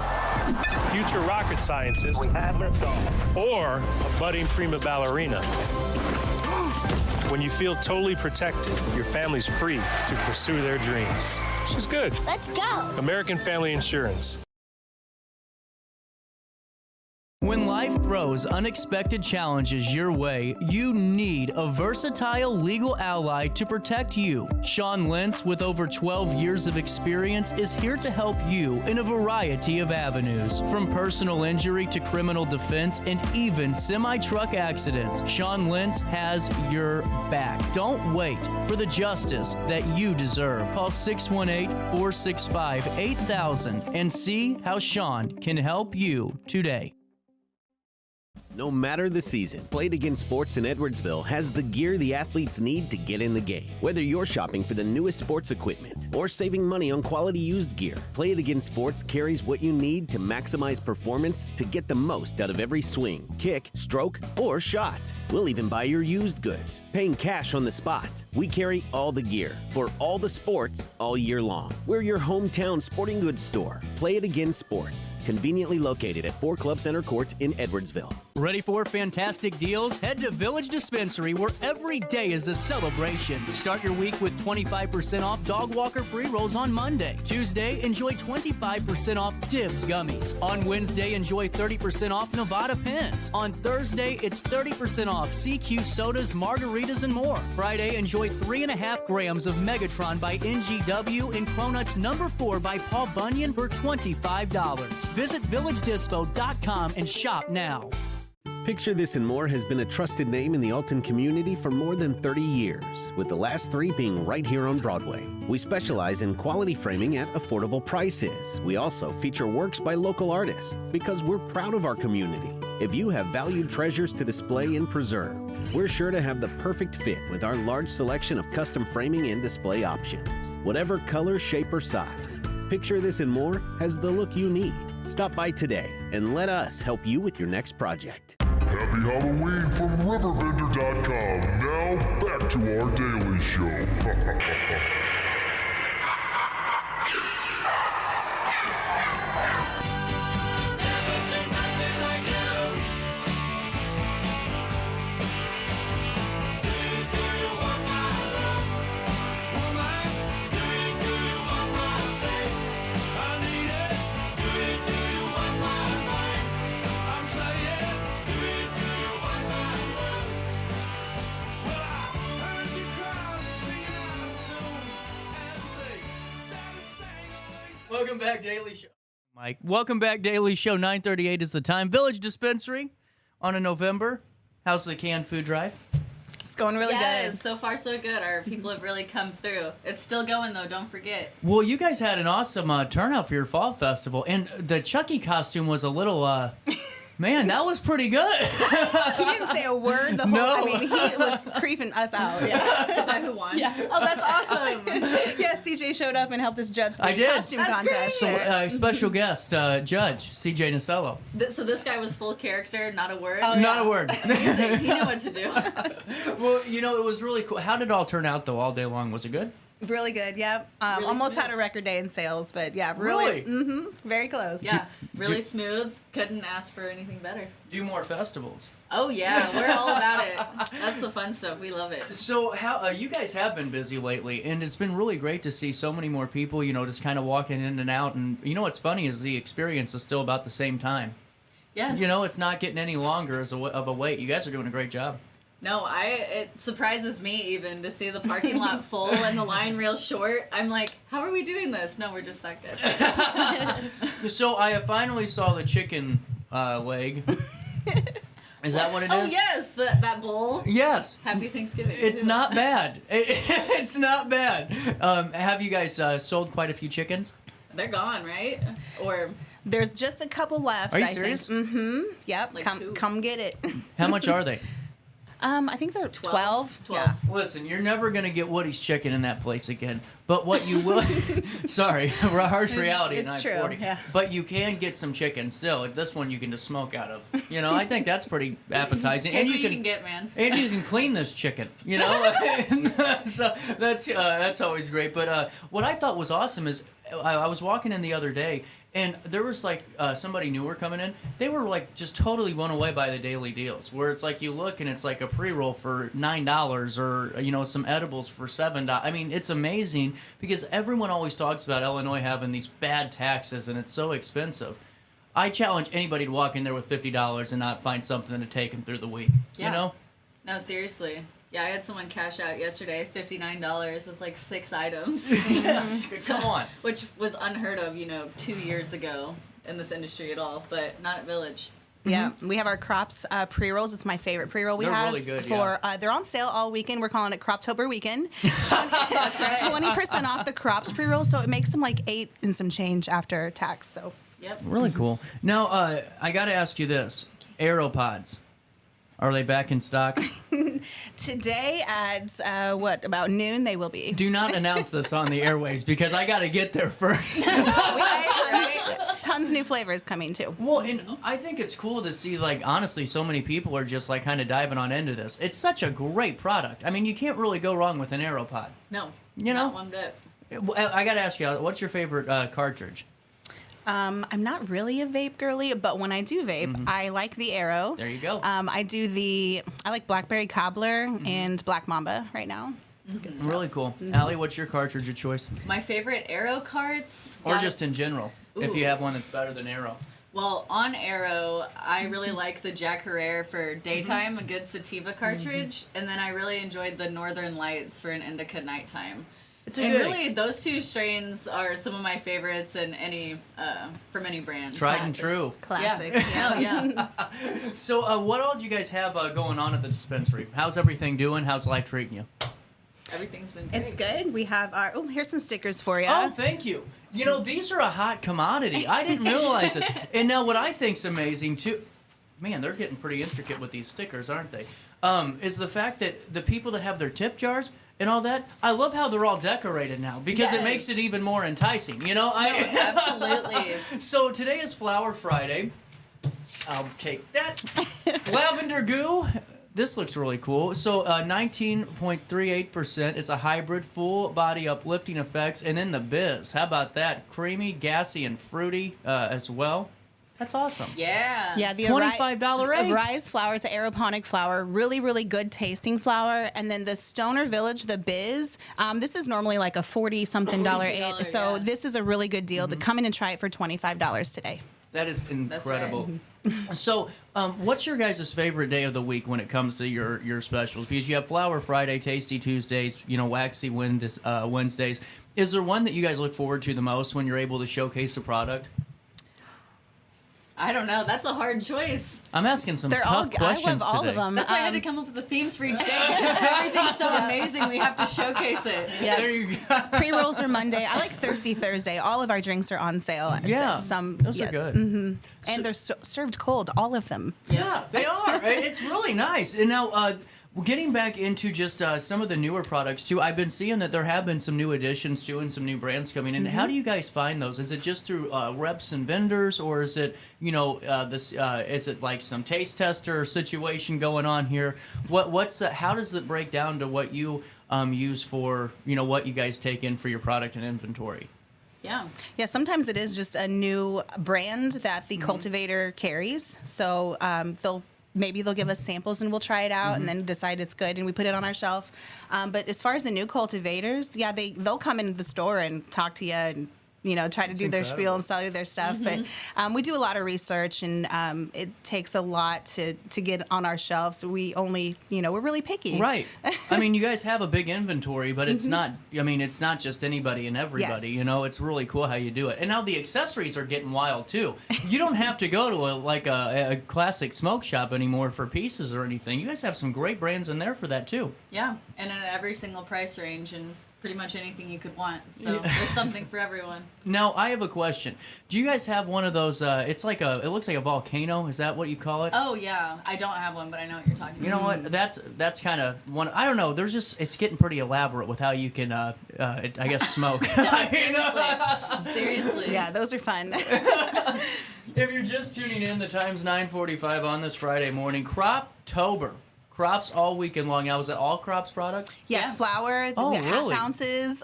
future rocket scientist, or a budding prima ballerina. When you feel totally protected, your family's free to pursue their dreams. She's good. Let's go. American Family Insurance. When life throws unexpected challenges your way, you need a versatile legal ally to protect you. Sean Lentz, with over 12 years of experience, is here to help you in a variety of avenues. From personal injury to criminal defense and even semi-truck accidents, Sean Lentz has your back. Don't wait for the justice that you deserve. Call 618-465-8000 and see how Sean can help you today. No matter the season, Play It Again Sports in Edwardsville has the gear the athletes need to get in the game. Whether you're shopping for the newest sports equipment or saving money on quality used gear, Play It Again Sports carries what you need to maximize performance to get the most out of every swing, kick, stroke, or shot. We'll even buy your used goods, paying cash on the spot. We carry all the gear for all the sports all year long. We're your hometown sporting goods store. Play It Again Sports, conveniently located at 4 Club Center Court in Edwardsville. Ready for fantastic deals? Head to Village Dispensary, where every day is a celebration. Start your week with 25% off Dog Walker pre-rolls on Monday. Tuesday, enjoy 25% off Divs gummies. On Wednesday, enjoy 30% off Nevada pens. On Thursday, it's 30% off CQ sodas, margaritas, and more. Friday, enjoy 3.5 grams of Megatron by NGW and Cronuts number 4 by Paul Bunyan for $25. Visit VillageDispo.com and shop now. Picture This and More has been a trusted name in the Alton community for more than 30 years, with the last 3 being right here on Broadway. We specialize in quality framing at affordable prices. We also feature works by local artists because we're proud of our community. If you have valued treasures to display and preserve, we're sure to have the perfect fit with our large selection of custom framing and display options. Whatever color, shape, or size, Picture This and More has the look you need. Stop by today and let us help you with your next project. Happy Halloween from RiverBender.com. Now back to our daily show. Welcome back, Daily Show. Mike, welcome back, Daily Show. 9:38 is the time. Village Dispensary on a November. How's the canned food drive? It's going really yes, good. so far so good. Our people have really come through. It's still going though, don't forget. Well, you guys had an awesome turnout for your fall festival, and the Chucky costume was a little, man, that was pretty good. He didn't say a word the whole I mean, he was creeping us out. Yeah. Is that who won? Yeah. Oh, that's awesome. Yes, CJ showed up and helped us judge the I did. costume That's contest. great. So, special guest judge, CJ Nasello. So this guy was full character, not a word? Oh, Not a word. Amazing. He knew what to do. Well, you know, it was really cool. How did it all turn out, though, all day long? Was it good? Really good, yeah. Really almost smooth. had a record day in sales, but yeah, Really? very close. Yeah, really smooth. Couldn't ask for anything better. Do more festivals. Oh yeah, we're all about it. That's the fun stuff. We love it. So how you guys have been busy lately, and it's been really great to see so many more people, you know, just kind of walking in and out. And you know what's funny is the experience is still about the same time. Yes. You know, it's not getting any longer of a wait. You guys are doing a great job. No, it surprises me even to see the parking lot full and the line real short. I'm like, how are we doing this? No, we're just that good. So I finally saw the chicken leg. Is that what it is? Oh yes, that bowl. Yes. Happy Thanksgiving. It's not bad. It's not bad. Have you guys sold quite a few chickens? They're gone, right? Or There's just a couple left, Are you I serious? think. Mm-hmm. Yep. Like two? Come get it. How much are they? I think they're 12. 12. Yeah. Listen, you're never going to get Woody's chicken in that place again. But what you will... Sorry, harsh reality. It's at true, 9:40. yeah. But you can get some chicken still. Like this one you can just smoke out of. You know, I think that's pretty appetizing. Take and what you can get, man. And you can clean this chicken, you know? So that's always great. But what I thought was awesome is I was walking in the other day, and there was like somebody newer coming in. They were like just totally blown away by the daily deals, where it's like you look and it's like a pre-roll for $9 or, you know, some edibles for $7. I mean, it's amazing because everyone always talks about Illinois having these bad taxes and it's so expensive. I challenge anybody to walk in there with $50 and not find something to take them through the week. Yeah. You know? No, seriously. Yeah, I had someone cash out yesterday, $59 with like 6 items. Come on. Which was unheard of, 2 years ago in this industry at all, but not at Village. Yeah, we have our crops pre-rolls. It's my favorite pre-roll we They're have. really good, for they're on sale all weekend. We're calling it Croptober weekend. 20% off the crops pre-roll, so it makes them like 8 and some change after tax. So Yep. Really cool. Now, I got to ask you this. Aeropods. Are they back in stock? today at about noon they will be. Do not announce this on the airwaves because I got to get there first. We have tons new flavors coming too. Well, and I think it's cool to see, like, honestly, so many people are just, like, kind of diving on into this. It's such a great product. I mean, you can't really go wrong with an Aeropod. No, You know? not one bit. I got to ask you, what's your favorite cartridge? I'm not really a vape girly, but when I do vape, I like the Arrow. There you go. I like Blackberry Cobbler and Black Mamba right now. Really cool. Allie, what's your cartridge of choice? My favorite Arrow carts. Or just in general, if Ooh. you have one that's better than Arrow. Well, on Arrow, I really like the Jack Herrera for daytime, a good sativa cartridge, and then I really enjoyed the Northern Lights for an indica nighttime. It's a And goodie. really, those two strains are some of my favorites in any from any brand. Tried and true. Classic. Yeah, yeah. So, what all do you guys have going on at the dispensary? How's everything doing? How's life treating you? Everything's been great. It's good. We have here's some stickers for you. Oh, thank you. You know, these are a hot commodity. I didn't realize it. And now what I think's amazing, too, man, they're getting pretty intricate with these stickers, aren't they? Is the fact that the people that have their tip jars and all that, I love how they're all decorated now because it makes it even more enticing, you know? Absolutely. So today is Flower Friday. I'll take that. Lavender goo. This looks really cool. So 19.38%. It's a hybrid, full body uplifting effects. And then the Biz. How about that? Creamy, gassy, and fruity as well. That's awesome. Yeah. Yeah, the $25 rates. Arise flower, it's an aeroponic flower, really, really good tasting flower. And then the Stoner Village, the Biz, this is normally like a $40-something eight. So this is a really good deal to come in and try it for $25 today. That is incredible. right. So, what's your guys' favorite day of the week when it comes to your specials? Because you have Flower Friday, Tasty Tuesdays, Waxy Wednesdays. Is there one that you guys look forward to the most when you're able to showcase a product? I don't know. That's a hard choice. I'm asking some tough questions I love all today. of them. That's why I had to come up with the themes for each day because everything's so amazing. We have to showcase it. Yeah. There you go. Pre-rolls are Monday. I like Thirsty Thursday. All of our drinks are on sale. Yeah, those are good. And they're served cold, all of them. Yeah, they are. It's really nice. And now, getting back into just some of the newer products too, I've been seeing that there have been some new additions too, and some new brands coming in. How do you guys find those? Is it just through reps and vendors, or is it is it like some taste tester situation going on here? What's that? How does it break down to what you use for what you guys take in for your product and inventory? Yeah. Yeah, sometimes it is just a new brand that the cultivator carries. So maybe they'll give us samples and we'll try it out and then decide it's good and we put it on our shelf. But as far as the new cultivators, yeah, they'll come into the store and talk to you and try to do their spiel and sell you their stuff. But we do a lot of research, and it takes a lot to get on our shelves. We only, we're really picky. Right. I mean, you guys have a big inventory, but it's not, it's not just anybody and everybody, Yes. It's really cool how you do it. And now the accessories are getting wild, too. You don't have to go to a classic smoke shop anymore for pieces or anything. You guys have some great brands in there for that, too. Yeah. And in every single price range and pretty much anything you could want. So there's something for everyone. Now, I have a question. Do you guys have one of those, it looks like a volcano. Is that what you call it? Oh, yeah. I don't have one, but I know what you're talking about. You know what? That's kind of one. I don't know. It's getting pretty elaborate with how you can, I guess, smoke. No, seriously. Yeah, those are fun. If you're just tuning in, the time's 9:45 on this Friday morning. Croptober. Crops all weekend long. Now, is it all crops products? Yeah, flour, Oh, we got really? half ounces.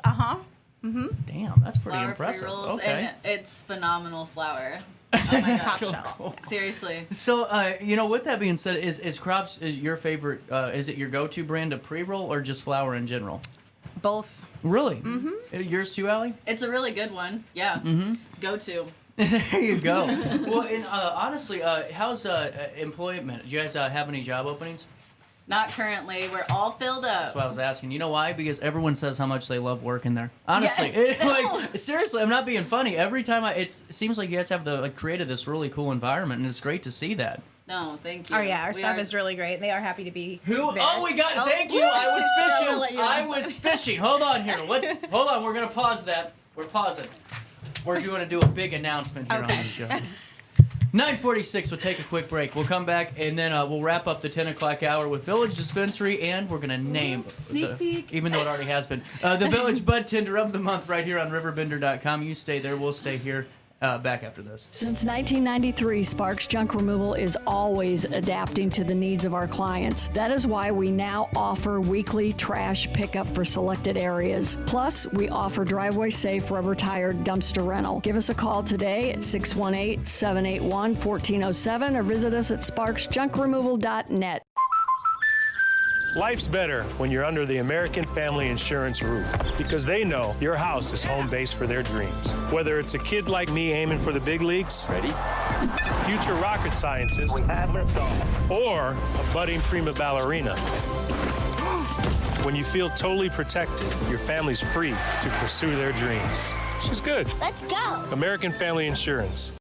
Damn, that's pretty Flour impressive. pre-rolls, Okay. and it's phenomenal flour. Oh my Top gosh. shelf. Seriously. So, with that being said, is Crops your favorite? Is it your go-to brand of pre-roll or just flour in general? Both. Really? Mm-hmm. Yours too, Allie? It's a really good one. Yeah. Go to. There you go. Well, and honestly, how's employment? Do you guys have any job openings? Not currently. We're all filled up. That's why I was asking. You know why? Because everyone says how much they love working there. Honestly, Yes. seriously, I'm not being funny. Every time it seems like you guys have created this really cool environment, and it's great to see that. No, thank you. Oh yeah, our We staff are- is really great. They are happy to be Who? there. Oh, we got. Oh, Thank you. woo! I was I'm fishing. gonna let you I answer. was fishing. Hold on here. Hold on. We're gonna pause that. We're pausing. We're going to do a big announcement here on the show. 9:46. We'll take a quick break. We'll come back and then we'll wrap up the 10 o'clock hour with Village Dispensary, and we're gonna name Sneak peek. even though it already has been the Village Bud Tender of the Month right here on RiverBender.com. You stay there. We'll stay here. Back after this. Since 1993, Sparks Junk Removal is always adapting to the needs of our clients. That is why we now offer weekly trash pickup for selected areas. Plus, we offer driveway-safe rubber-tired dumpster rental. Give us a call today at 618-781-1407 or visit us at sparksjunkremoval.net. Life's better when you're under the American Family Insurance roof because they know your house is home base for their dreams. Whether it's a kid like me aiming for the big leagues, ready? Future rocket scientist, or a budding prima ballerina. When you feel totally protected, your family's free to pursue their dreams. She's good. Let's go. American Family Insurance.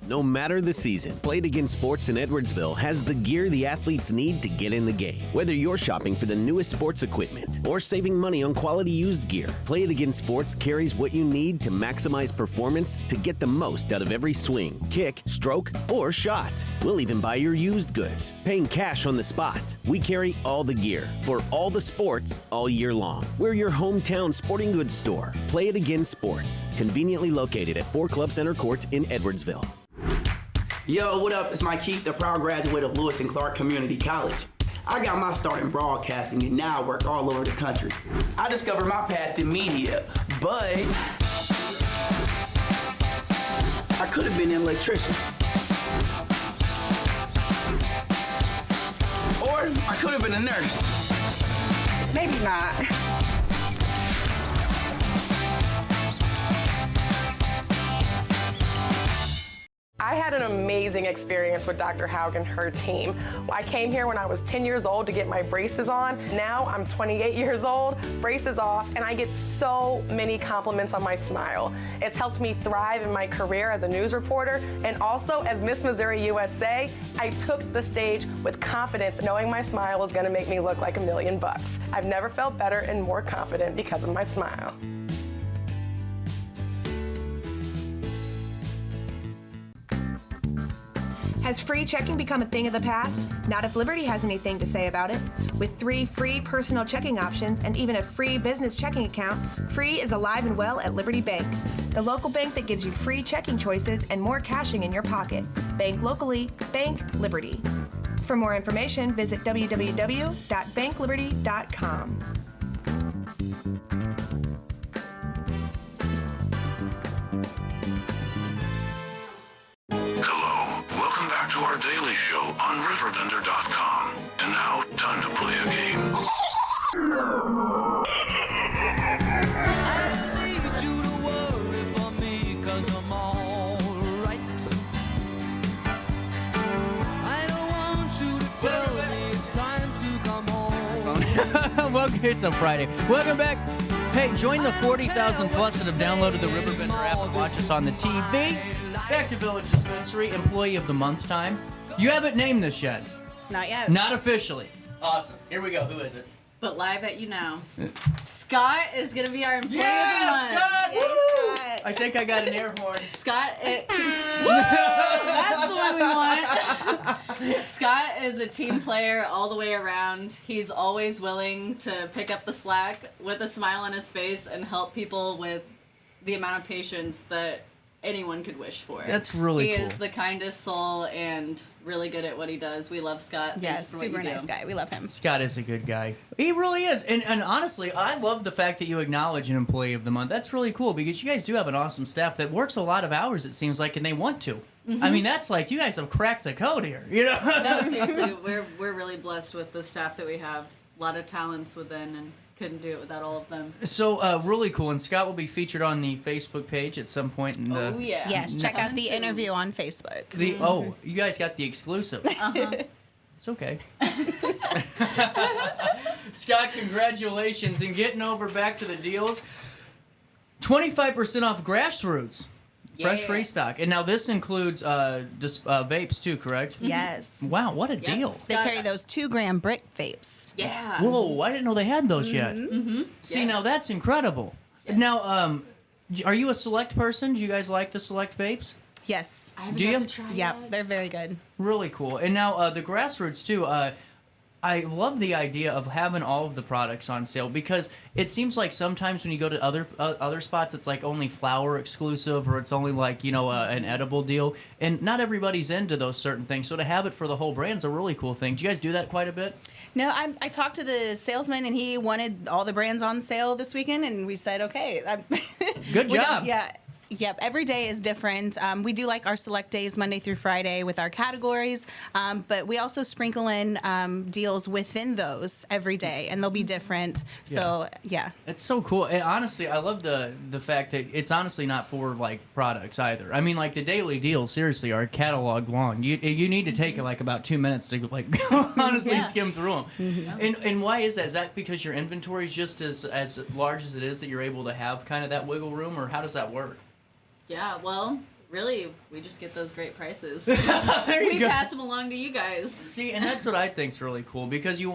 No matter the season, Play It Again Sports in Edwardsville has the gear the athletes need to get in the game. Whether you're shopping for the newest sports equipment or saving money on quality used gear, Play It Again Sports carries what you need to maximize performance to get the most out of every swing, kick, stroke, or shot. We'll even buy your used goods, paying cash on the spot. We carry all the gear for all the sports all year long. We're your hometown sporting goods store. Play It Again Sports, conveniently located at 4 Club Center Court in Edwardsville. Yo, what up? It's Mike Keith, the proud graduate of Lewis and Clark Community College. I got my start in broadcasting and now I work all over the country. I discovered my path in media, but I could have been an electrician. Or I could have been a nurse. Maybe not. I had an amazing experience with Dr. Haug and her team. I came here when I was 10 years old to get my braces on. Now I'm 28 years old, braces off, and I get so many compliments on my smile. It's helped me thrive in my career as a news reporter, and also as Miss Missouri USA, I took the stage with confidence, knowing my smile was gonna make me look like $1,000,000. I've never felt better and more confident because of my smile. Has free checking become a thing of the past? Not if Liberty has anything to say about it. With 3 free personal checking options and even a free business checking account, Free is alive and well at Liberty Bank, the local bank that gives you free checking choices and more cashing in your pocket. Bank locally, bank Liberty. For more information, visit www.bankliberty.com. To our daily show on RiverBender.com. And now, time to play a game. I don't need you to worry for me, 'cause I'm alright. I don't want you to tell me it's time to come home. Welcome, it's a Friday. Welcome back. Hey, join the 40,000 plus that have downloaded the RiverBender app and watch us on the TV. Back to Village Dispensary, Employee of the Month time. You haven't named this yet. Not yet. Not officially. Awesome. Here we go. Who is it? But live at you now. Scott is going to be our Employee of the Yeah, Month. Scott! Yay, Woo! Scott. I think I got an air horn. Scott, that's the one we want. Scott is a team player all the way around. He's always willing to pick up the slack with a smile on his face and help people with the amount of patience that anyone could wish for. That's really cool. He is the kindest soul and really good at what he does. We love Scott. Thank Yeah, you for what super you do. nice guy. We love him. Scott is a good guy. He really is. And honestly, I love the fact that you acknowledge an Employee of the Month. That's really cool because you guys do have an awesome staff that works a lot of hours, it seems like, and they want to. Mm-hmm. I mean, that's like, you guys have cracked the code here, you know? No, seriously, we're really blessed with the staff that we have. A lot of talents within, and couldn't do it without all of them. So, really cool. And Scott will be featured on the Facebook page at some point. In the, Oh, yeah. Yes, check out the Coming soon. interview on Facebook. Oh, you guys got the exclusive. Uh-huh. It's okay. Scott, congratulations. And getting over back to the deals, 25% off Grassroots. Fresh Yeah. restock. And now this includes vapes too, correct? Yes. Wow, what a Yep. deal. They carry those 2-gram brick vapes. Yeah. Whoa, I didn't know they had those yet. Mm-hmm. See, now that's incredible. Yeah. Now, are you a Select person? Do you guys like the Select vapes? Yes. I haven't Do got you? to try Yep, yet. they're very good. Really cool. And now the Grassroots too. I love the idea of having all of the products on sale because it seems like sometimes when you go to other spots, it's like only flower exclusive or it's only like, an edible deal. And not everybody's into those certain things. So to have it for the whole brand's a really cool thing. Do you guys do that quite a bit? No, I talked to the salesman and he wanted all the brands on sale this weekend, and we said, okay. Good job. Yeah. Yep, every day is different. We do like our select days Monday through Friday with our categories, but we also sprinkle in deals within those every day, and they'll be different. So, yeah. It's so cool. And honestly, I love the fact that it's honestly not for, like, products either. I mean, like, the daily deals, seriously, are catalog long. You need to take, like, about 2 minutes to, like, honestly skim through them. And why is that? Is that because your inventory is just as large as it is that you're able to have kind of that wiggle room, or how does that work? Yeah, well, really, we just get those great prices. you we go. pass them along to you guys. See, and that's what I think's really cool because you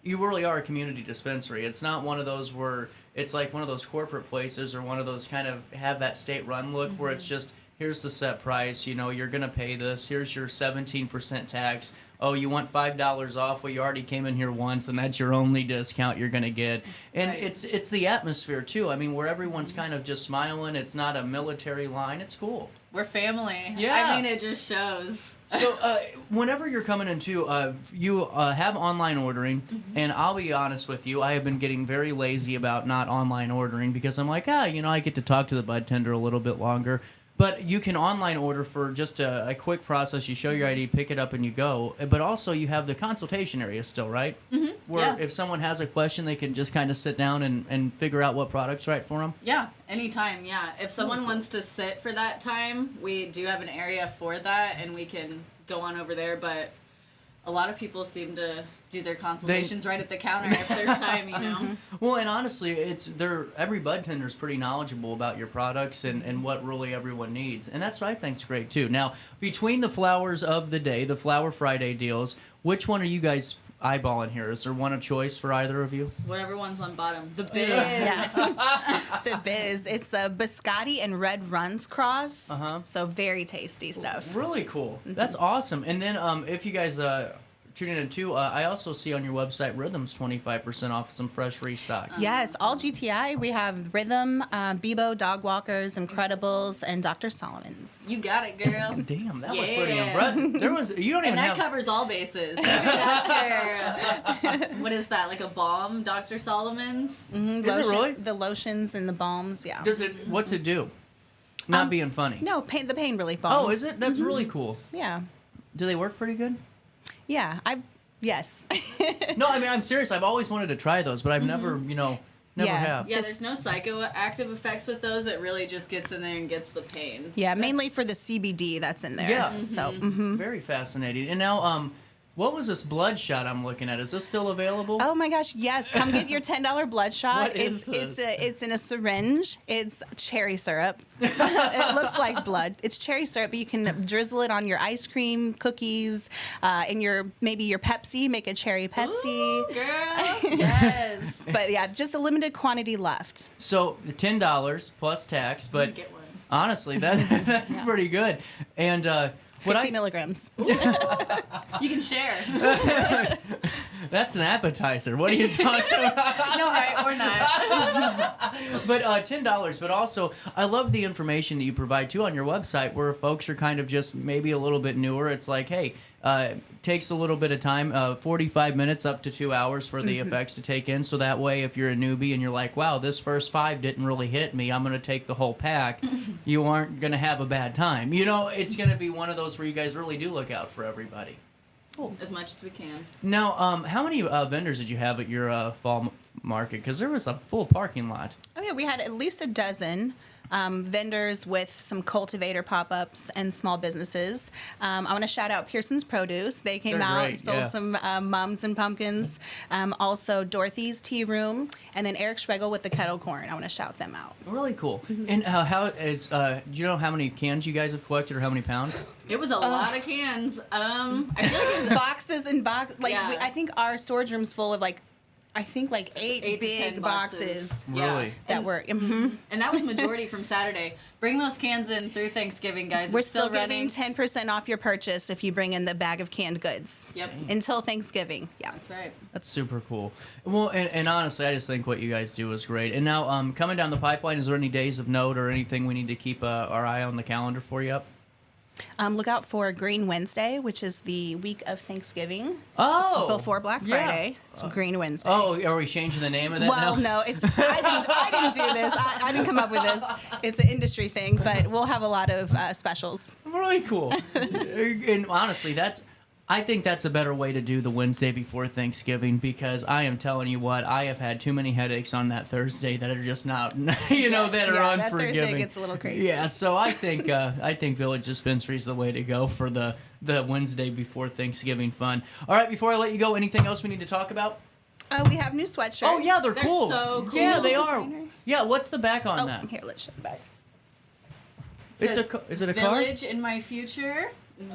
really are a community dispensary. It's not one of those where it's like one of those corporate places or one of those kind of have that state-run look where it's just, here's the set price, you're going to pay this, here's your 17% tax. Oh, you want $5 off? Well, you already came in here once, and that's your only discount you're going to get. And it's the atmosphere, too. I mean, where everyone's kind of just smiling. It's not a military line. It's cool. We're family. Yeah. I mean, it just shows. So whenever you're coming into, you have online ordering, and I'll be honest with you, I have been getting very lazy about not online ordering because I'm like, I get to talk to the bud tender a little bit longer. But you can online order for just a quick process. You show your ID, pick it up, and you go. But also, you have the consultation area still, right? Mm-hmm. Where if someone has a question, they can just kind of sit down and figure out what product's right for them? Yeah, anytime, yeah. If someone wants to sit for that time, we do have an area for that, and we can go on over there. But a lot of people seem to do their consultations right at the counter if there's time, Well, and honestly, every bud tender is pretty knowledgeable about your products and what really everyone needs. And that's what I think's great, too. Now, between the flowers of the day, the Flower Friday deals, which one are you guys eyeballing here? Is there one of choice for either of you? Whatever one's on bottom. The Biz. Yes. The Biz. It's a biscotti and red runs cross. So very tasty stuff. Really cool. That's awesome. And then if you guys tuning in too, I also see on your website Rhythm's 25% off some fresh restock. Yes, all GTI. We have Rhythm, Bebo, Dog Walkers, Incredibles, and Dr. Solomon's. You got it, girl. Damn, that was pretty impressive. You don't even and have... that covers all bases. You got your, what is that, like a balm, Dr. Solomon's? Mm-hmm. Is it really? The lotions and the balms, yeah. What's it do? Not being funny. No, the pain relief balms. Oh, is it? That's really cool. Yeah. Do they work pretty good? Yeah, yes. No, I mean, I'm serious. I've always wanted to try those, but I've never have. Yeah, there's no psychoactive effects with those. It really just gets in there and gets the pain. Yeah, mainly for the CBD that's in there. Yeah. So, Very fascinating. And now, what was this blood shot I'm looking at? Is this still available? Oh my gosh, yes. Come get your $10 blood shot. What is this? It's in a syringe. It's cherry syrup. It looks like blood. It's cherry syrup, but you can drizzle it on your ice cream, cookies, and maybe your Pepsi. Make a cherry Pepsi. Ooh, girl. Yes. But yeah, just a limited quantity left. So $10 plus tax, but get one. Honestly, that's pretty good. And 50 milligrams. You can share. That's an appetizer. What are you talking about? No, right, or not. But $10. But also, I love the information that you provide too on your website, where folks are kind of just maybe a little bit newer. It's like, hey, takes a little bit of time, 45 minutes up to 2 hours for the effects to take in. So that way, if you're a newbie and you're like, wow, this first 5 didn't really hit me, I'm going to take the whole pack. You aren't going to have a bad time. It's going to be one of those where you guys really do look out for everybody. Cool. As much as we can. Now, how many vendors did you have at your fall market? Because there was a full parking lot. Oh yeah, we had at least a dozen vendors with some cultivator pop-ups and small businesses. I want to shout out Pearson's Produce. They came out and sold some mums and pumpkins. Also Dorothy's Tea Room, and then Eric Schwegel with the kettle corn. I want to shout them out. Really cool. And how is? Do you know how many cans you guys have collected, or how many pounds? It was a lot of cans. I feel like it was boxes and boxes. Like I think our storage room's full of like I think like 8 to 10 big boxes. Really? That were. And that was majority from Saturday. Bring those cans in through Thanksgiving, guys. We're It's still running. giving 10% off your purchase if you bring in the bag of canned goods. Yep. Until Thanksgiving. Yeah. That's right. That's super cool. Well, and honestly, I just think what you guys do is great. And now, coming down the pipeline, is there any days of note or anything we need to keep our eye on the calendar for you up? Look out for Green Wednesday, which is the week of Thanksgiving. Oh, it's before Black yeah. Friday. It's Green Wednesday. Oh, are we changing the name of that now? Well, no, it's I didn't do this. I didn't come up with this. It's an industry thing, but we'll have a lot of specials. Really cool. And honestly, I think that's a better way to do the Wednesday before Thanksgiving, because I am telling you what, I have had too many headaches on that Thursday that are just not, that are unforgiving. That Thursday gets a little crazy. Yeah, so I think Village Dispensary is the way to go for the Wednesday before Thanksgiving fun. All right, before I let you go, anything else we need to talk about? We have new sweatshirts. Oh yeah, they're cool. so cool. Yeah, they are. Yeah, what's the back on that? Here, let's show the back. Is it a car? Village in my future.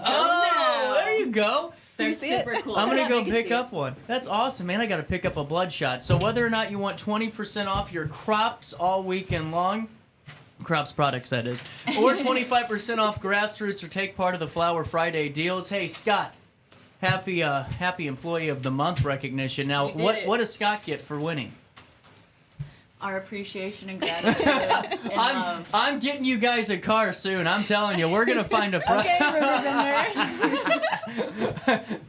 Oh, there you go. They're You see super it? cool. I'm gonna Yeah, go I can pick see up one. That's awesome, man. I gotta pick up a bloodshot. So whether or not you want 20% off your crops all weekend long, crops products that is, or 25% off grassroots, or take part of the Flower Friday deals. Hey Scott, happy Employee of the Month recognition. Now You did what it. does Scott get for winning? Our appreciation and gratitude and love. I'm getting you guys a car soon. I'm telling you, we're gonna find a price. Okay, RiverBender.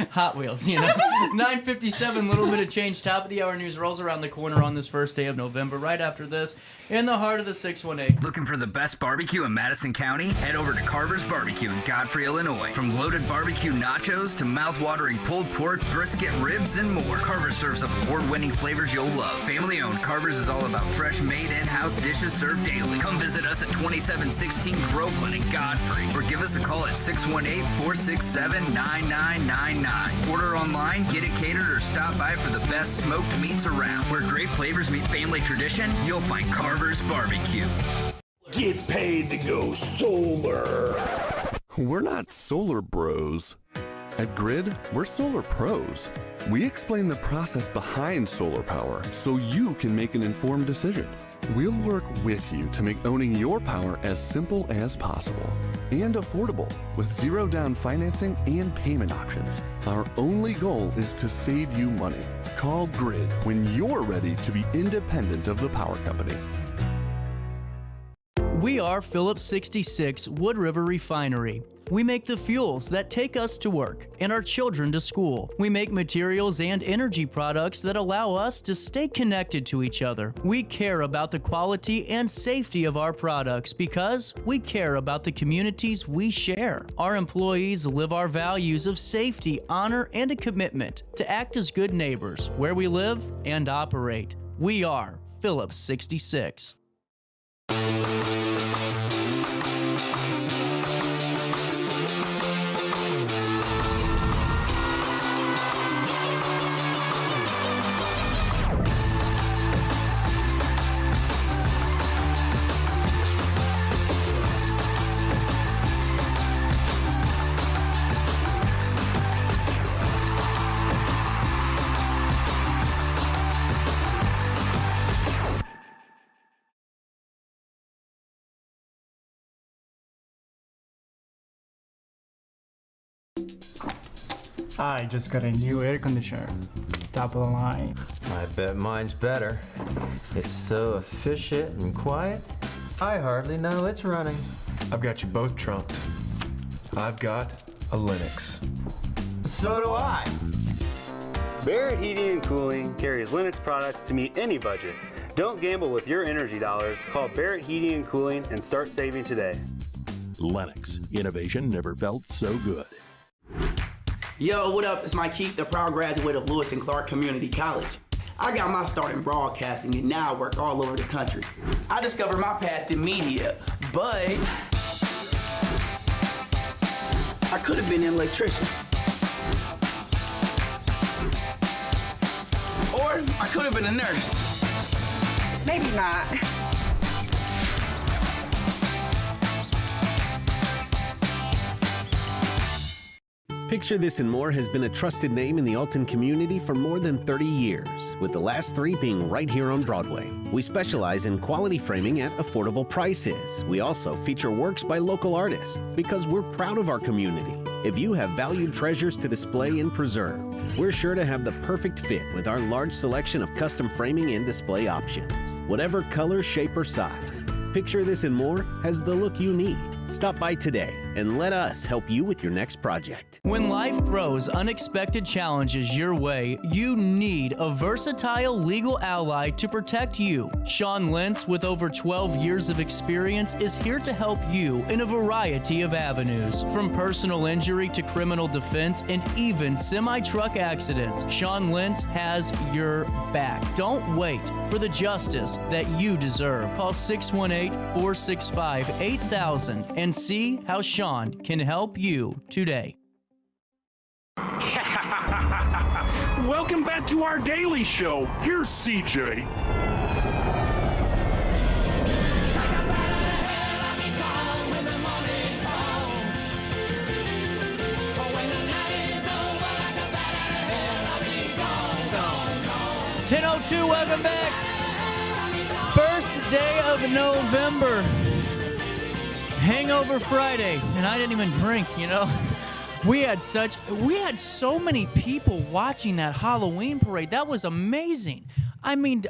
Hot Wheels, 9:57, little bit of change. Top of the hour news rolls around the corner on this first day of November. Right after this, in the heart of the 618. Looking for the best barbecue in Madison County? Head over to Carver's Barbecue in Godfrey, Illinois. From loaded barbecue nachos to mouth-watering pulled pork, brisket, ribs, and more, Carver serves up award-winning flavors you'll love. Family-owned, Carver's is all about fresh, made in-house dishes served daily. Come visit us at 2716 Groveland in Godfrey, or give us a call at 618-467-9999. Order online, get it catered, or stop by for the best smoked meats around. Where great flavors meet family tradition, you'll find Carver's Barbecue. Get paid to go solar. We're not solar bros. At Grid, we're solar pros. We explain the process behind solar power so you can make an informed decision. We'll work with you to make owning your power as simple as possible and affordable with zero down financing and payment options. Our only goal is to save you money. Call Grid when you're ready to be independent of the power company. We are Phillips 66 Wood River Refinery. We make the fuels that take us to work and our children to school. We make materials and energy products that allow us to stay connected to each other. We care about the quality and safety of our products because we care about the communities we share. Our employees live our values of safety, honor, and a commitment to act as good neighbors where we live and operate. We are Phillips 66. I just got a new air conditioner. Top of the line. I bet mine's better. It's so efficient and quiet, I hardly know it's running. I've got you both trumped. I've got a Linux. So do I. Barrett Heating and Cooling carries Linux products to meet any budget. Don't gamble with your energy dollars. Call Barrett Heating and Cooling and start saving today. Lennox. Innovation never felt so good. Yo, what up? It's Mike Keith, the proud graduate of Lewis and Clark Community College. I got my start in broadcasting and now I work all over the country. I discovered my path in media, but I could have been an electrician. Or I could have been a nurse. Maybe not. Picture This and More has been a trusted name in the Alton community for more than 30 years, with the last 3 being right here on Broadway. We specialize in quality framing at affordable prices. We also feature works by local artists because we're proud of our community. If you have valued treasures to display and preserve, we're sure to have the perfect fit with our large selection of custom framing and display options. Whatever color, shape, or size, Picture This and More has the look you need. Stop by today and let us help you with your next project. When life throws unexpected challenges your way, you need a versatile legal ally to protect you. Sean Lentz, with over 12 years of experience, is here to help you in a variety of avenues. From personal injury to criminal defense and even semi-truck accidents, Sean Lentz has your back. Don't wait for the justice that you deserve. Call 618-465-8000 and see how Sean can help you today. Welcome back to our daily show. Here's CJ. (10:02), welcome back. First day of November. Hangover Friday, and I didn't even drink, you know. We had so many people watching that Halloween parade. That was amazing. I mean,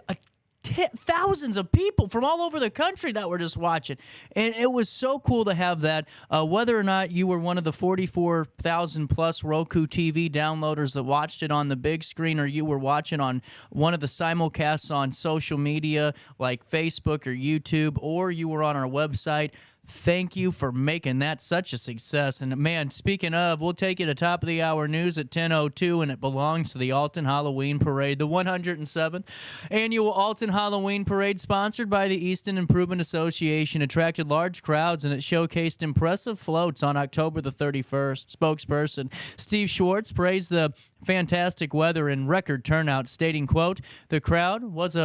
thousands of people from all over the country that were just watching. And it was so cool to have that. Whether or not you were one of the 44,000 plus Roku TV downloaders that watched it on the big screen, or you were watching on one of the simulcasts on social media like Facebook or YouTube, or you were on our website, thank you for making that such a success. And man, speaking of, we'll take you to top of the hour news at 10:02, and it belongs to the Alton Halloween Parade, the 107th annual Alton Halloween Parade, sponsored by the Easton Improvement Association, attracted large crowds, and it showcased impressive floats on October the 31st. Spokesperson Steve Schwartz praised the fantastic weather and record turnout, stating, quote, "The crowd was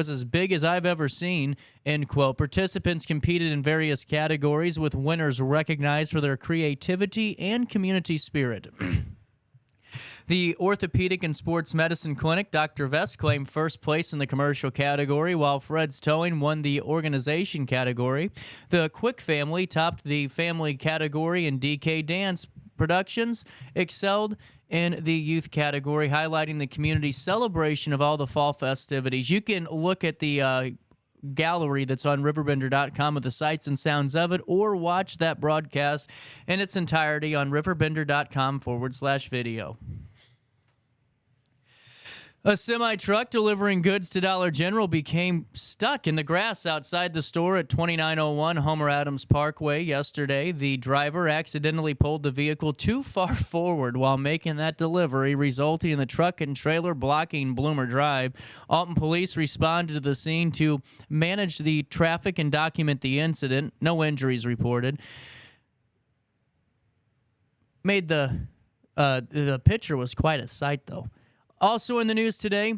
as big as I've ever seen," end quote. Participants competed in various categories, with winners recognized for their creativity and community spirit. The Orthopedic and Sports Medicine Clinic, Dr. Vest, claimed first place in the commercial category, while Fred's Towing won the organization category. The Quick family topped the family category, and DK Dance Productions excelled in the youth category, highlighting the community celebration of all the fall festivities. You can look at the gallery that's on RiverBender.com with the sights and sounds of it, or watch that broadcast in its entirety on RiverBender.com/video. A semi-truck delivering goods to Dollar General became stuck in the grass outside the store at 2901 Homer Adams Parkway yesterday. The driver accidentally pulled the vehicle too far forward while making that delivery, resulting in the truck and trailer blocking Bloomer Drive. Alton police responded to the scene to manage the traffic and document the incident. No injuries reported. Made the picture was quite a sight, though. Also in the news today,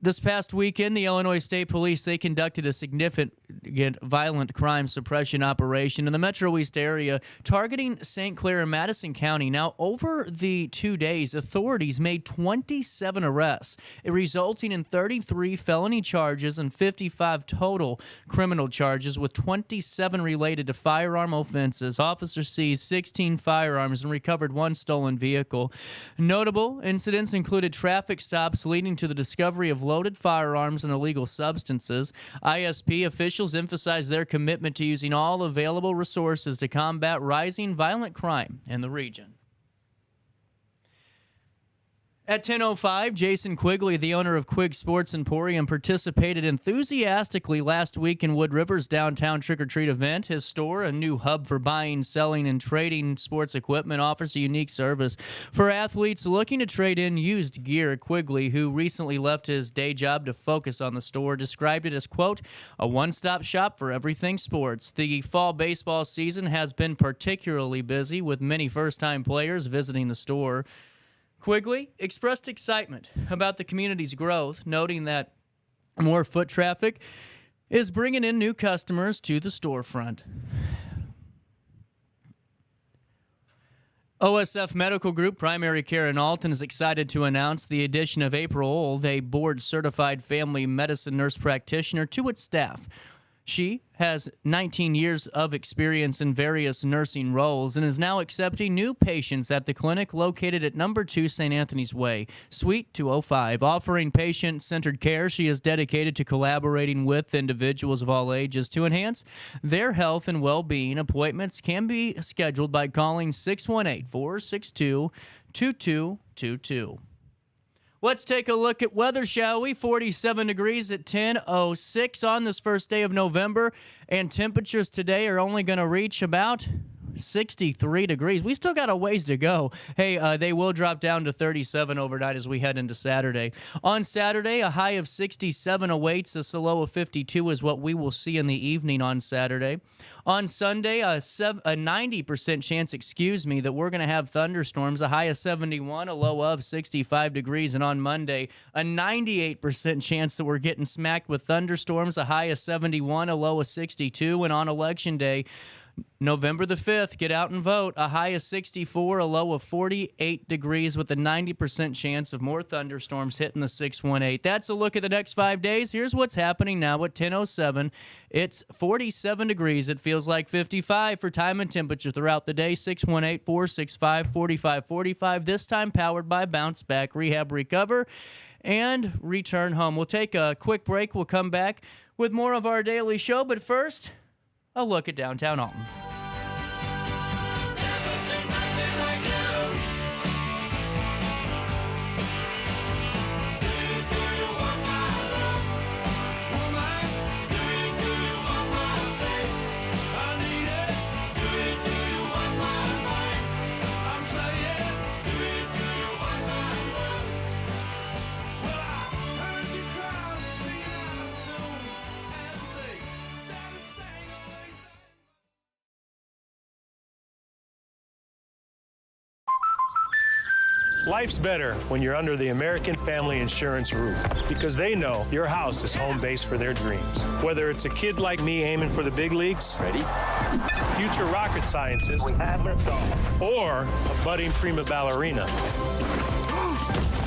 this past weekend, the Illinois State Police, they conducted a significant violent crime suppression operation in the Metro East area targeting St. Clair and Madison County. Now, over the 2 days, authorities made 27 arrests, resulting in 33 felony charges and 55 total criminal charges, with 27 related to firearm offenses. Officers seized 16 firearms and recovered 1 stolen vehicle. Notable incidents included traffic stops leading to the discovery of loaded firearms and illegal substances. ISP officials emphasized their commitment to using all available resources to combat rising violent crime in the region. At 10:05, Jason Quigley, the owner of Quig Sports Emporium, participated enthusiastically last week in Wood River's downtown trick-or-treat event. His store, a new hub for buying, selling, and trading sports equipment, offers a unique service for athletes looking to trade in used gear. Quigley, who recently left his day job to focus on the store, described it as, quote, "a one-stop shop for everything sports." The fall baseball season has been particularly busy, with many first-time players visiting the store. Quigley expressed excitement about the community's growth, noting that more foot traffic is bringing in new customers to the storefront. OSF Medical Group Primary Care in Alton is excited to announce the addition of April Old, a board-certified family medicine nurse practitioner, to its staff. She has 19 years of experience in various nursing roles and is now accepting new patients at the clinic located at number 2 St. Anthony's Way, Suite 205. Offering patient-centered care, she is dedicated to collaborating with individuals of all ages to enhance their health and well-being. Appointments can be scheduled by calling 618-462-2222. Let's take a look at weather, shall we? 47 degrees at 10:06 on this first day of November, and temperatures today are only going to reach about 63 degrees. We still got a ways to go. Hey, they will drop down to 37 overnight as we head into Saturday. On Saturday, a high of 67 awaits. A low of 52 is what we will see in the evening on Saturday. On Sunday, a 90% chance, that we're going to have thunderstorms. A high of 71, a low of 65 degrees. And on Monday, a 98% chance that we're getting smacked with thunderstorms. A high of 71, a low of 62. And on Election Day, November the 5th, get out and vote. A high of 64, a low of 48 degrees with a 90% chance of more thunderstorms hitting the 618. That's a look at the next 5 days. Here's what's happening now at 10:07. It's 47 degrees. It feels like 55 for time and temperature throughout the day. 618-465-4545. This time powered by Bounce Back Rehab Recover and Return Home. We'll take a quick break. We'll come back with more of our daily show. But first, a look at downtown Alton. Life's better when you're under the American Family Insurance roof because they know your house is home base for their dreams. Whether it's a kid like me aiming for the big leagues, ready? Future rocket scientist, or a budding prima ballerina.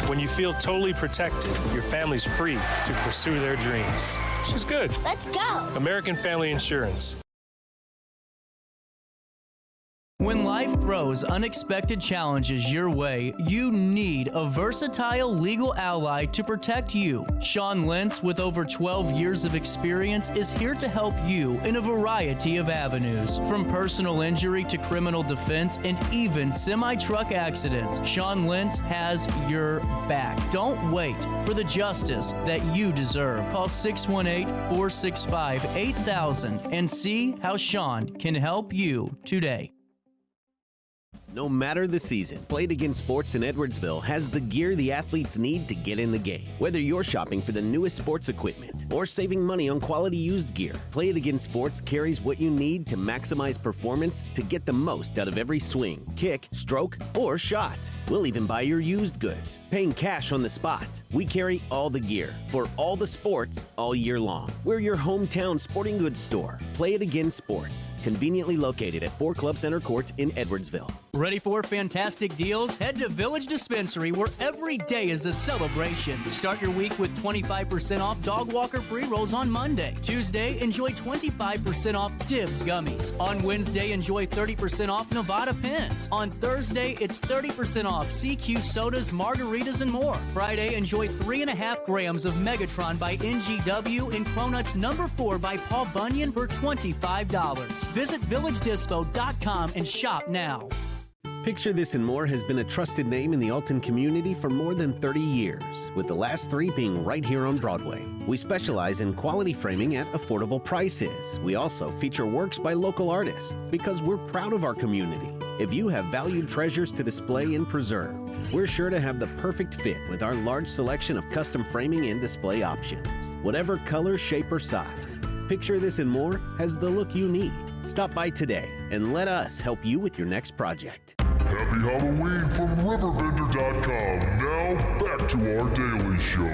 When you feel totally protected, your family's free to pursue their dreams. She's good. Let's go. American Family Insurance. When life throws unexpected challenges your way, you need a versatile legal ally to protect you. Sean Lentz, with over 12 years of experience, is here to help you in a variety of avenues. From personal injury to criminal defense and even semi-truck accidents, Sean Lentz has your back. Don't wait for the justice that you deserve. Call 618-465-8000 and see how Sean can help you today. No matter the season, Play It Again Sports in Edwardsville has the gear the athletes need to get in the game. Whether you're shopping for the newest sports equipment or saving money on quality used gear, Play It Again Sports carries what you need to maximize performance to get the most out of every swing, kick, stroke, or shot. We'll even buy your used goods, paying cash on the spot. We carry all the gear for all the sports all year long. We're your hometown sporting goods store. Play It Again Sports, conveniently located at 4 Club Center Court in Edwardsville. Ready for fantastic deals? Head to Village Dispensary, where every day is a celebration. Start your week with 25% off Dog Walker pre-rolls on Monday. Tuesday, enjoy 25% off Divs gummies. On Wednesday, enjoy 30% off Nevada pens. On Thursday, it's 30% off CQ sodas, margaritas, and more. Friday, enjoy 3.5 grams of Megatron by NGW and Cronuts number 4 by Paul Bunyan for $25. Visit VillageDispo.com and shop now. Picture This and More has been a trusted name in the Alton community for more than 30 years, with the last 3 being right here on Broadway. We specialize in quality framing at affordable prices. We also feature works by local artists because we're proud of our community. If you have valued treasures to display and preserve, we're sure to have the perfect fit with our large selection of custom framing and display options. Whatever color, shape, or size, Picture This and More has the look you need. Stop by today and let us help you with your next project. Happy Halloween from RiverBender.com. Now, back to our daily show.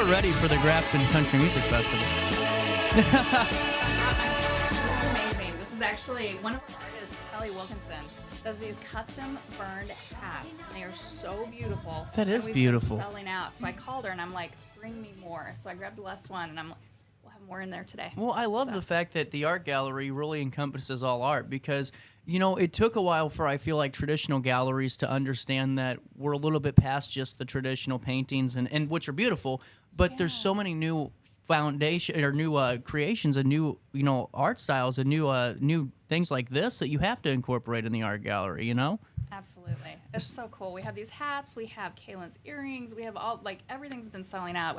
we're ready for the Grafton Country Music Festival. This is amazing. This is actually one of our artists, Kelly Wilkinson, does these custom burned hats. And they are so beautiful. That is and we've beautiful. Been selling out. So I called her and I'm like, bring me more. So I grabbed the last one and I'm like, we'll have more in there today. Well, I love the fact that the art gallery really encompasses all art because, you know, it took a while for, I feel like, traditional galleries to understand that we're a little bit past just the traditional paintings, and which are beautiful, but there's so many new foundation or new creations and new, you know, art styles and new things like this that you have to incorporate in the art gallery, you know? Absolutely. It's so cool. We have these hats, we have Kaylin's earrings, we have all, like, everything's been selling out.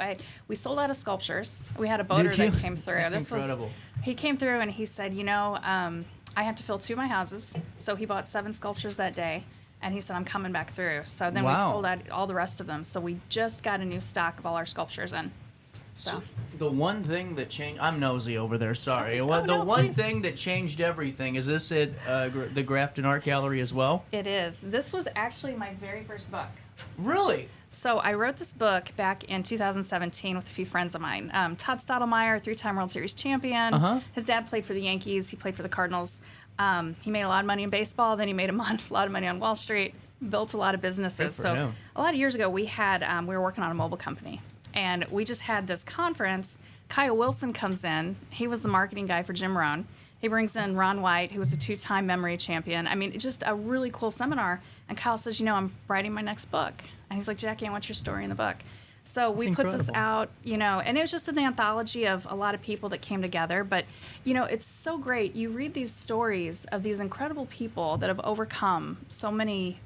We sold out of sculptures. We had a boater that came through. That's incredible. He came through and he said, you know, I have to fill 2 of my houses. So he bought 7 sculptures that day. And he said, I'm coming back through. So then we sold out all the rest of them. So we just got a new stock of all our sculptures in. So the one thing that changed, I'm nosy over there, sorry. One thing that changed everything, is this at the Grafton Art Gallery as well? It is. This was actually my very first book. Really? So I wrote this book back in 2017 with a few friends of mine. Todd Stottlemyre, 3-time World Series champion. His dad played for the Yankees. He played for the Cardinals. He made a lot of money in baseball. Then he made a lot of money on Wall Street. Built a lot of businesses. So a lot of years ago, we were working on a mobile company. And we just had this conference. Kyle Wilson comes in. He was the marketing guy for Jim Rohn. He brings in Ron White, who was a 2-time memory champion. I mean, just a really cool seminar. And Kyle says, you know, I'm writing my next book. And he's like, Jackie, I want your story in the book. So we put this out, you know, and it was just an anthology of a lot of people that came together. But, you know, it's so great. You read these stories of these incredible people that have overcome so many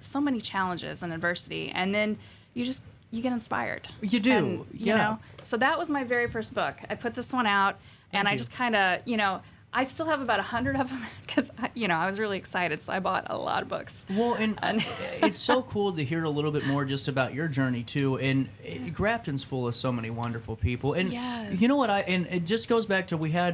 challenges and adversity. And then you get inspired. You do, and, you know? So that was my very first book. I put this one out, and I just kind of, you know, I still have about 100 of them because, you know, I was really excited, so I bought a lot of books. Well, and it's so cool to hear a little bit more just about your journey, too. And Grafton's full of so many wonderful people. And you know what? And it just goes back to, we had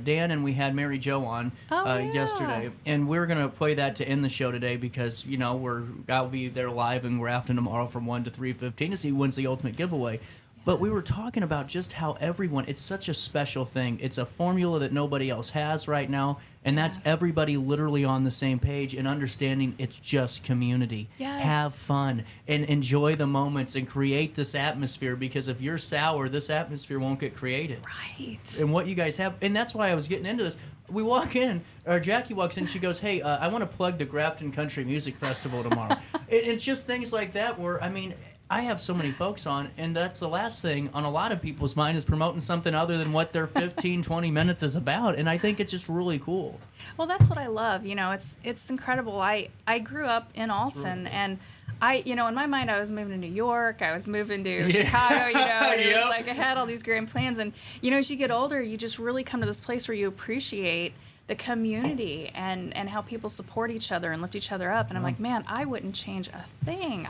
Dan and we had Mary Jo on yesterday. And we're going to play that to end the show today because, you know, I'll be there live in Grafton tomorrow from 1 to 3:15 to see who wins the ultimate giveaway. But we were talking about just how everyone, it's such a special thing. It's a formula that nobody else has right now, and that's everybody literally on the same page and understanding it's just community. Yes. Have fun and enjoy the moments and create this atmosphere, because if you're sour, this atmosphere won't get created. Right. And what you guys have, and that's why I was getting into this. We walk in, or Jackie walks in, she goes, hey, I want to plug the Grafton Country Music Festival tomorrow. It's just things like that where, I mean, I have so many folks on, and that's the last thing on a lot of people's mind is promoting something other than what their 15, 20 minutes is about, and I think it's just really cool. Well, that's what I love. You know, it's incredible. I grew up in Alton, and you know, in my mind, I was moving to New York, I was moving to Chicago, you know, and it was like I had all these grand plans, and, you know, as you get older, you just really come to this place where you appreciate the community and how people support each other and lift each other up. And I'm like, man, I wouldn't change a thing.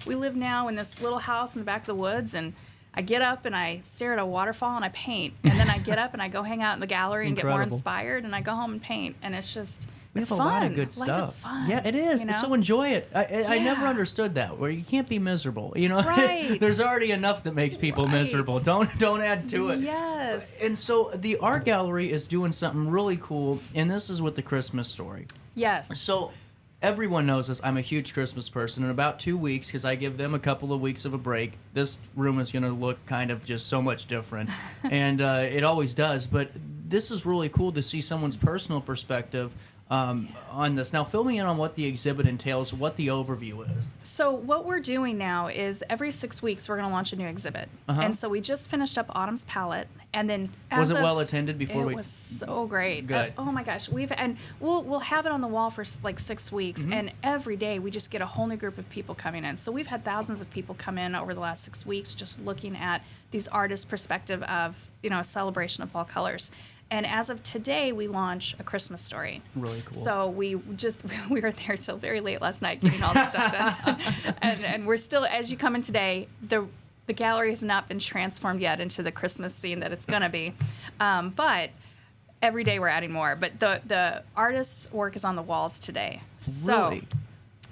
We live now in this little house in the back of the woods, and I get up and I stare at a waterfall and I paint. And then I get up and I go hang out in the gallery and get more inspired, and I go home and paint. And it's just, it's fun. We have a lot of good stuff. Life is fun. Yeah, it is. You know? So enjoy it. I never understood that, where you can't be miserable. You know, Right. There's already enough that makes people miserable. Don't add to it. Yes. And so the art gallery is doing something really cool, and this is with the Christmas story. Yes. So everyone knows this. I'm a huge Christmas person. In about 2 weeks, because I give them a couple of weeks of a break, this room is going to look kind of just so much different. And it always does. But this is really cool to see someone's personal perspective on this. Now, fill me in on what the exhibit entails, what the overview is. So what we're doing now is every 6 weeks we're going to launch a new exhibit. And so we just finished up Autumn's Palette, and then was it well attended before it was so great. Good. Oh my gosh, we'll have it on the wall for like 6 weeks, and every day we just get a whole new group of people coming in. So we've had thousands of people come in over the last 6 weeks just looking at these artists' perspective of, you know, a celebration of fall colors. And as of today, we launch A Christmas Story. Really cool. So we were there till very late last night getting all this stuff done. and we're still, as you come in today, the gallery has not been transformed yet into the Christmas scene that it's going to be. But every day we're adding more. But the artist's work is on the walls today. So really?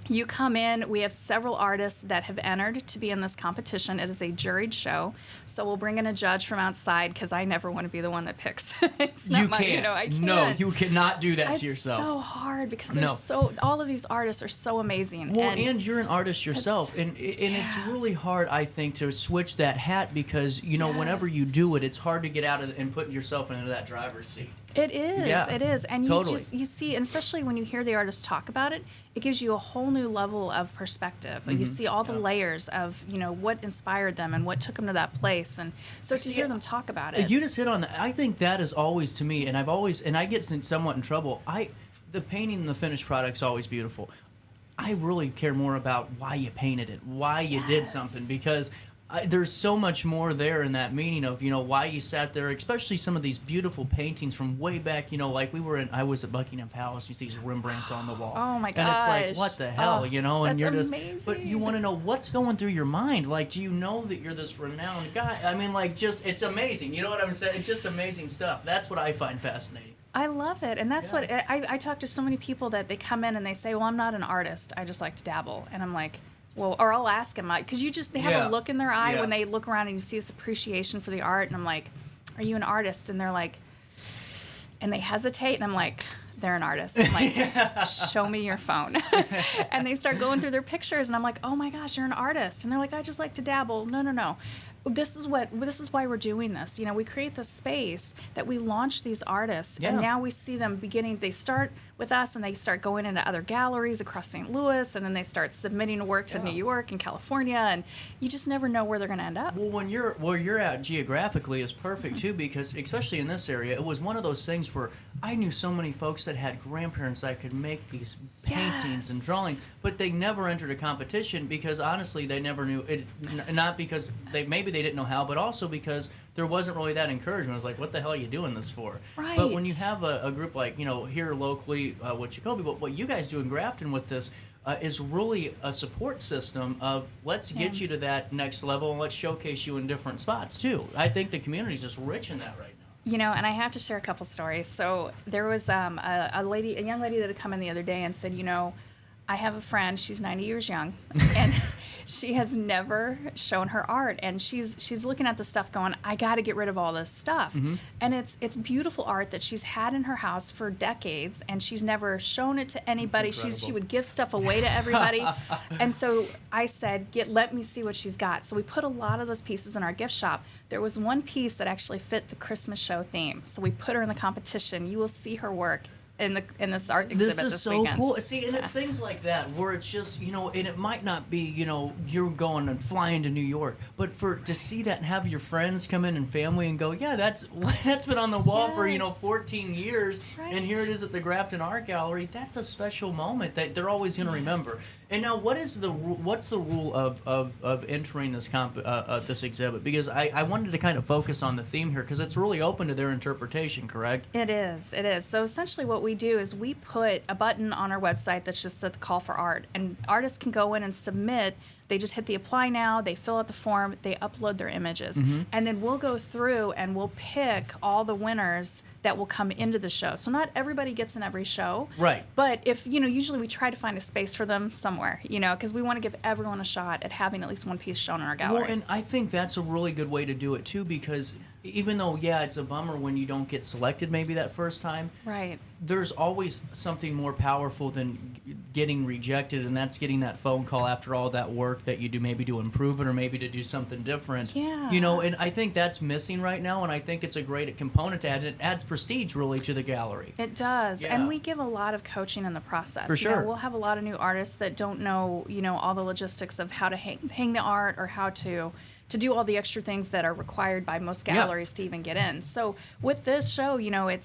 You come in, we have several artists that have entered to be in this competition. It is a juried show, so we'll bring in a judge from outside because I never want to be the one that picks. It's not You my, can't. you know, I can't. No, you cannot do that It's to yourself. so hard because No. all of these artists are so amazing. Well, and you're an artist yourself, and it's really hard, I think, to switch that hat because, you know, whenever you do it, it's hard to get out of and put yourself into that driver's seat. It is. Yeah, It is. And totally. you see, and especially when you hear the artists talk about it, it gives you a whole new level of perspective. You see all the layers of, you know, what inspired them and what took them to that place. And so to hear them talk about it. You just hit on that. I think that is always, to me, and I get somewhat in trouble. The painting and the finished product's always beautiful. I really care more about why you painted it, why you did something, because there's so much more there in that meaning of, you know, why you sat there, especially some of these beautiful paintings from way back, you know, like I was at Buckingham Palace, these Rembrandts on the wall. Oh my gosh. And it's like, what the hell, you know, and that's you're amazing. but you want to know what's going through your mind. Like, do you know that you're this renowned guy? I mean, like, it's amazing. You know what I'm saying? It's just amazing stuff. That's what I find fascinating. I love it. And that's what I talk to so many people that they come in and they say, well, I'm not an artist. I just like to dabble. And I'm like, well, or I'll ask them, because they have a look in their eye when they look around and you see this appreciation for the art. And I'm like, are you an artist? And they're like, and they hesitate. And I'm like, they're an artist. I'm like, show me your phone. And they start going through their pictures. And I'm like, oh my gosh, you're an artist. And they're like, I just like to dabble. No. This is why we're doing this. You know, we create this space that we launch these artists, and now we see them beginning. They start with us, and they start going into other galleries across St. Louis, and then they start submitting work to New York and California, and you just never know where they're going to end up. Well, where you're at geographically is perfect too, because especially in this area, it was one of those things where I knew so many folks that had grandparents that could make these paintings and drawings, but they never entered a competition because honestly they never knew it. Not because maybe they didn't know how, but also because there wasn't really that encouragement. It was like, what the hell are you doing this for? Right. But when you have a group like, you know, here locally, with Jacoby, but what you guys do in Grafton with this is really a support system of let's get you to that next level and let's showcase you in different spots too. I think the community is just rich in that right now. You know, and I have to share a couple stories. So there was a young lady that had come in the other day and said, you know, I have a friend, she's 90 years young, and she has never shown her art, and she's looking at the stuff going, I got to get rid of all this stuff. And it's beautiful art that she's had in her house for decades, and she's never shown it to anybody. She would give stuff away to everybody. And so I said, let me see what she's got. So we put a lot of those pieces in our gift shop. There was one piece that actually fit the Christmas show theme, so we put her in the competition. You will see her work in this art exhibit this weekend. This is so cool. See, and it's things like that where it's just, you know, and it might not be, you know, you're going and flying to New York, but to see that and have your friends come in and family and go, yeah, that's been on the wall for, you know, 14 years, and here it is at the Grafton Art Gallery. That's a special moment that they're always going to remember. And now, what's the rule of entering this this exhibit? Because I wanted to kind of focus on the theme here because it's really open to their interpretation, correct? It is. So essentially what we do is we put a button on our website that's just a call for art, and artists can go in and submit. They just hit the apply now, they fill out the form, they upload their images. And then we'll go through and we'll pick all the winners that will come into the show. So not everybody gets in every show. Right. But if, you know, usually we try to find a space for them somewhere, you know, because we want to give everyone a shot at having at least one piece shown in our gallery. Well, and I think that's a really good way to do it too, because even though, yeah, it's a bummer when you don't get selected maybe that first time. Right. There's always something more powerful than getting rejected, and that's getting that phone call after all that work that you do, maybe to improve it or maybe to do something different. Yeah. You know, and I think that's missing right now, and I think it's a great component to add. It adds prestige really to the gallery. It does. Yeah. And we give a lot of coaching in the process. For sure. You know, we'll have a lot of new artists that don't know, you know, all the logistics of how to hang the art or how to do all the extra things that are required by most galleries to even get in. So with this show, you know,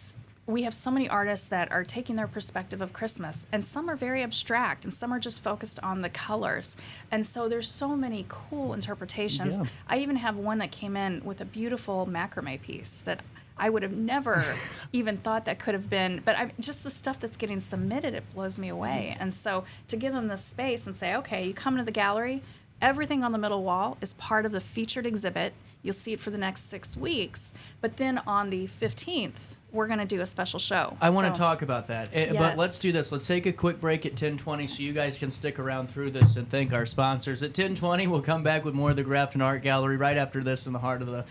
we have so many artists that are taking their perspective of Christmas, and some are very abstract and some are just focused on the colors. And so there's so many cool interpretations. Yeah. I even have one that came in with a beautiful macrame piece that I would have never even thought that could have been, but just the stuff that's getting submitted, it blows me away. And so to give them this space and say, okay, you come into the gallery, everything on the middle wall is part of the featured exhibit. You'll see it for the next 6 weeks. But then on the 15th, we're going to do a special show. I want to talk about that. But Yes. let's do this. Let's take a quick break at 10:20 so you guys can stick around through this and thank our sponsors. At 10:20, we'll come back with more of the Grafton Art Gallery right after this in the heart of the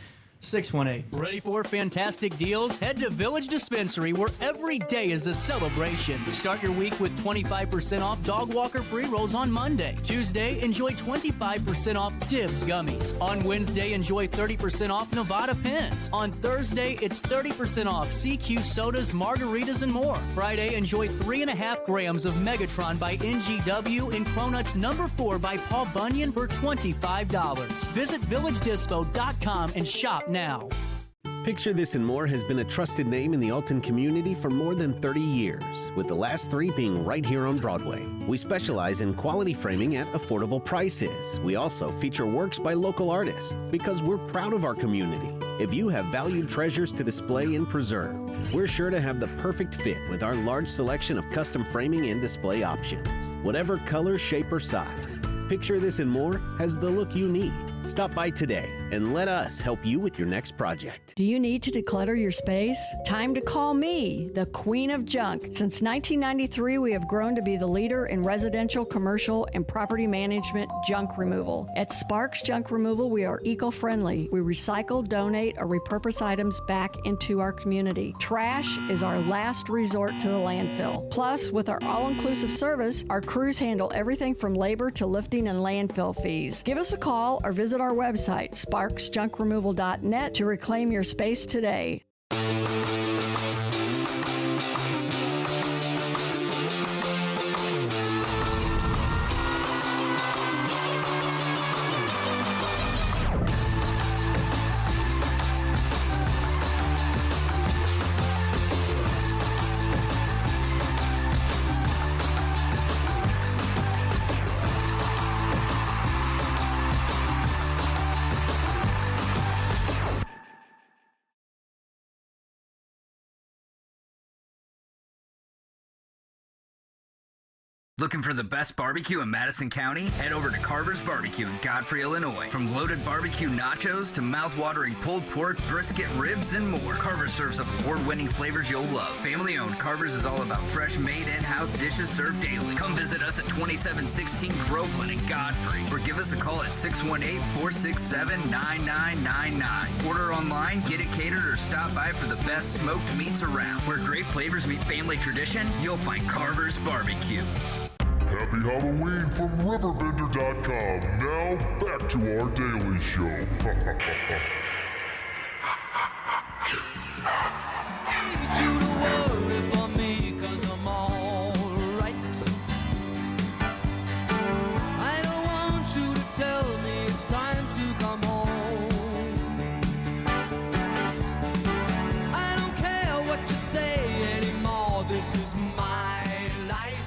618. Ready for fantastic deals? Head to Village Dispensary, where every day is a celebration. Start your week with 25% off Dog Walker pre-rolls on Monday. Tuesday, enjoy 25% off Divs gummies. On Wednesday, enjoy 30% off Nevada pens. On Thursday, it's 30% off CQ sodas, margaritas, and more. Friday, enjoy 3.5 grams of Megatron by NGW and Cronuts number 4 by Paul Bunyan for $25. Visit VillageDispo.com and shop now. Picture This and More has been a trusted name in the Alton community for more than 30 years, with the last 3 being right here on Broadway. We specialize in quality framing at affordable prices. We also feature works by local artists because we're proud of our community. If you have valued treasures to display and preserve, we're sure to have the perfect fit with our large selection of custom framing and display options. Whatever color, shape, or size, Picture This and More has the look you need. Stop by today and let us help you with your next project. Do you need to declutter your space? Time to call me, the Queen of Junk. Since 1993, we have grown to be the leader in residential, commercial, and property management junk removal. At Sparks Junk Removal, we are eco-friendly. We recycle, donate, or repurpose items back into our community. Trash is our last resort to the landfill. Plus, with our all-inclusive service, our crews handle everything from labor to lifting and landfill fees. Give us a call or visit our website, sparksjunkremoval.net, to reclaim your space today. Looking for the best barbecue in Madison County? Head over to Carver's Barbecue in Godfrey, Illinois. From loaded barbecue nachos to mouth-watering pulled pork, brisket, ribs, and more, Carver's serves up award-winning flavors you'll love. Family-owned, Carver's is all about fresh, made in-house dishes served daily. Come visit us at 2716 Groveland in Godfrey, or give us a call at 618-467-9999. Order online, get it catered, or stop by for the best smoked meats around. Where great flavors meet family tradition, you'll find Carver's Barbecue. Happy Halloween from RiverBender.com. Now, back to our daily show. I don't want you to tell me it's time to come home. I don't care what you say anymore. This is my life.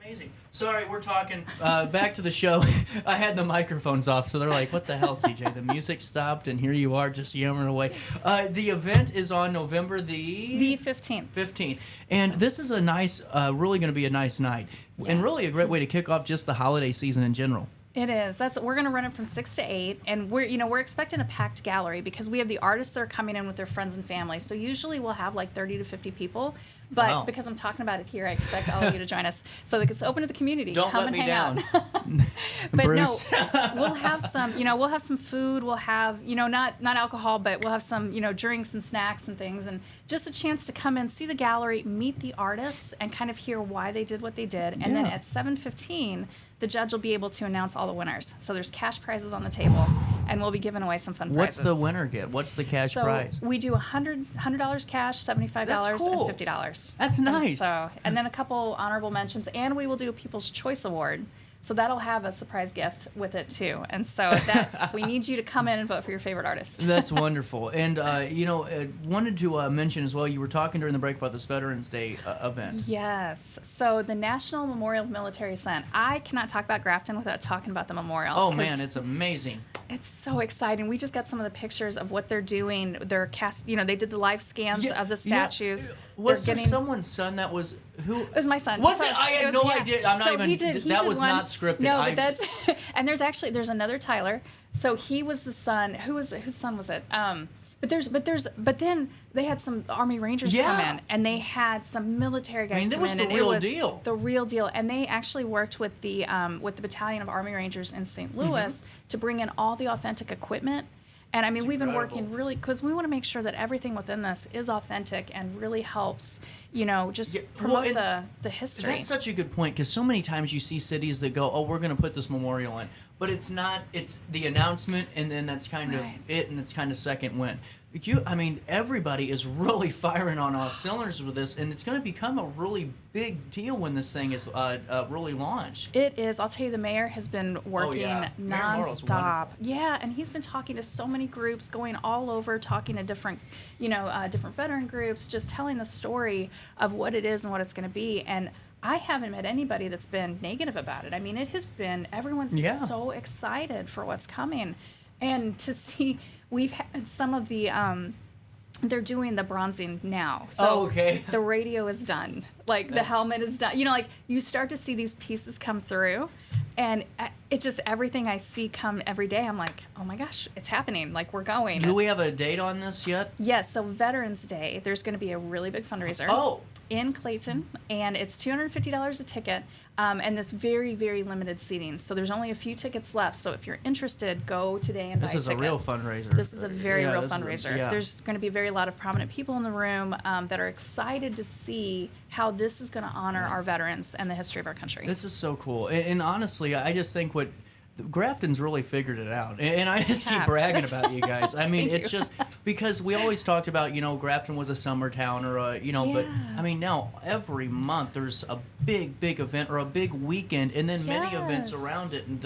Amazing. Sorry, we're talking. Back to the show. I had the microphones off, so they're like, what the hell, CJ? The music stopped, and here you are just yammering away. The event is on November the 15th. 15th. And this is a nice, really going to be a nice night. Yeah. And really a great way to kick off just the holiday season in general. It is. We're going to run it from 6 to 8, and we're expecting a packed gallery because we have the artists that are coming in with their friends and family. So usually we'll have like 30 to 50 people, but because I'm talking about it here, I expect all of you to join us. So it's open to the community. Don't Come let and me hang down. out. But Bruce. no, we'll have some. We'll have some food. We'll have not alcohol, but we'll have some drinks and snacks and things, and just a chance to come in, see the gallery, meet the artists, and kind of hear why they did what they did. And then at 7:15. The judge will be able to announce all the winners. So there's cash prizes on the table, and we'll be giving away some fun What's prizes. the winner get? What's the cash prize? So we do $100 cash, $75, cool. and $50. That's nice. And then a couple honorable mentions, and we will do a People's Choice Award. So that'll have a surprise gift with it too. And so we need you to come in and vote for your favorite artist. That's wonderful. And, wanted to mention as well, you were talking during the break about this Veterans Day event. Yes. So the National Memorial of Military Ascent. I cannot talk about Grafton without talking about the memorial. Oh, man, it's amazing. It's so exciting. We just got some of the pictures of what they're doing. They're they did the live scans of the statues. Was they're there getting. someone's son that was who? It was my son. Was So it? I had was- no yeah. idea. I'm not So even. he that did was one- not scripted. No, but that's and there's another Tyler. So he was the son. Whose son was it? But then they had some Army Rangers come in, and they had some military guys that come was in, the and real it was deal. the real deal. And they actually worked with the battalion of Army Rangers in St. Louis to bring in all the authentic equipment. And I mean, we've been working really because we want to make sure that everything within this is authentic and really helps, just promote the history. That's such a good point because so many times you see cities that go, "Oh, we're going to put this memorial in," but it's not. It's the announcement, and then that's kind of it, and it's kind of second wind. Everybody is really firing on all cylinders with this, and it's going to become a really big deal when this thing is really launched. It is. I'll tell you, the mayor has been working Mayor Morrow's nonstop. Yeah, and he's been talking to so many groups, going all over, talking to different, different veteran groups, just telling the story of what it is and what it's going to be. And I haven't met anybody that's been negative about it. I mean, it has been, everyone's so excited for what's coming. And to see, we've had some of the, they're doing the bronzing now. So the radio is done. The helmet is done. You start to see these pieces come through. And it just, everything I see come every day, I'm like, oh my gosh, it's happening. We're going. Do we have a date on this yet? Yes. So Veterans Day, there's going to be a really big fundraiser in Clayton, and it's $250 a ticket, and this very, very limited seating. So there's only a few tickets left. So if you're interested, go today and buy a ticket. This is a real fundraiser. This is a very real fundraiser. There's going to be a lot of prominent people in the room that are excited to see how this is going to honor our veterans and the history of our country. This is so cool. And honestly, I just think Grafton's really figured it out. And I just keep bragging about you guys. I mean, it's just because we always talked about, Grafton was a summer town or but I mean, now every month there's a big event or a big weekend and then many events around it. And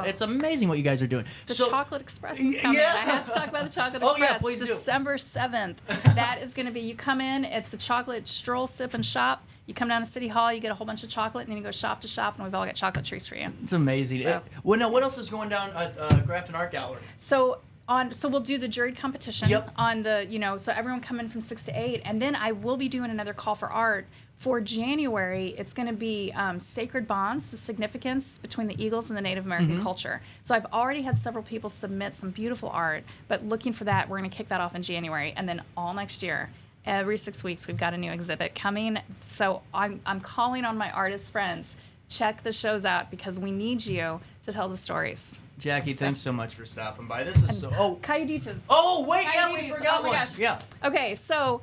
it's amazing what you guys are doing. The Chocolate Express is coming. I have to talk about the Chocolate Express. Yeah, please December 7th. That is going to be, you come in, it's a chocolate stroll, sip, and shop. You come down to City Hall, you get a whole bunch of chocolate, and then you go shop to shop, and we've all got chocolate trees for you. It's amazing. So, what else is going down at Grafton Art Gallery? So we'll do the juried competition on the, so everyone come in from 6 to 8, and then I will be doing another call for art. For January, it's going to be Sacred Bonds, the significance between the Eagles and the Native American culture. So I've already had several people submit some beautiful art, but looking for that, we're going to kick that off in January, and then all next year. Every 6 weeks, we've got a new exhibit coming. So I'm calling on my artist friends. Check the shows out because we need you to tell the stories. Jacki, thanks so much for stopping by. This is so... Cayuditas. Oh, wait, we forgot one. Gosh. Yeah. Okay, so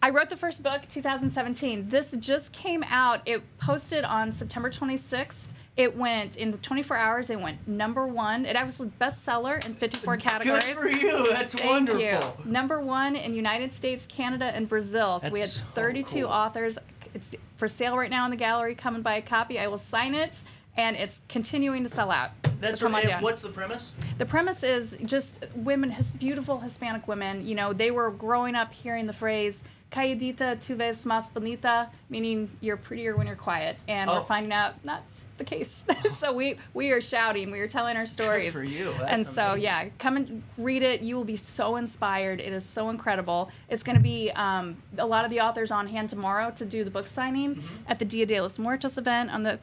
I wrote the first book, 2017. This just came out. It posted on September 26th. It went, in 24 hours, it went #1. It was a bestseller in 54 categories. Good for you. That's wonderful. Thank you. #1 in United States, Canada, and Brazil. So we had 32 authors. It's for sale right now in the gallery. Come and buy a copy. I will sign it, and it's continuing to sell out. That's so come on down. What's the premise? The premise is just women, beautiful Hispanic women. They were growing up hearing the phrase, "Calladita, tu ves más bonita," meaning you're prettier when you're quiet. And we're finding out that's the case. So we are shouting. We are telling our stories. Good for you. That's and so, amazing. come and read it. You will be so inspired. It is so incredible. It's going to be a lot of the authors on hand tomorrow to do the book signing at the Dia de los Muertos event on the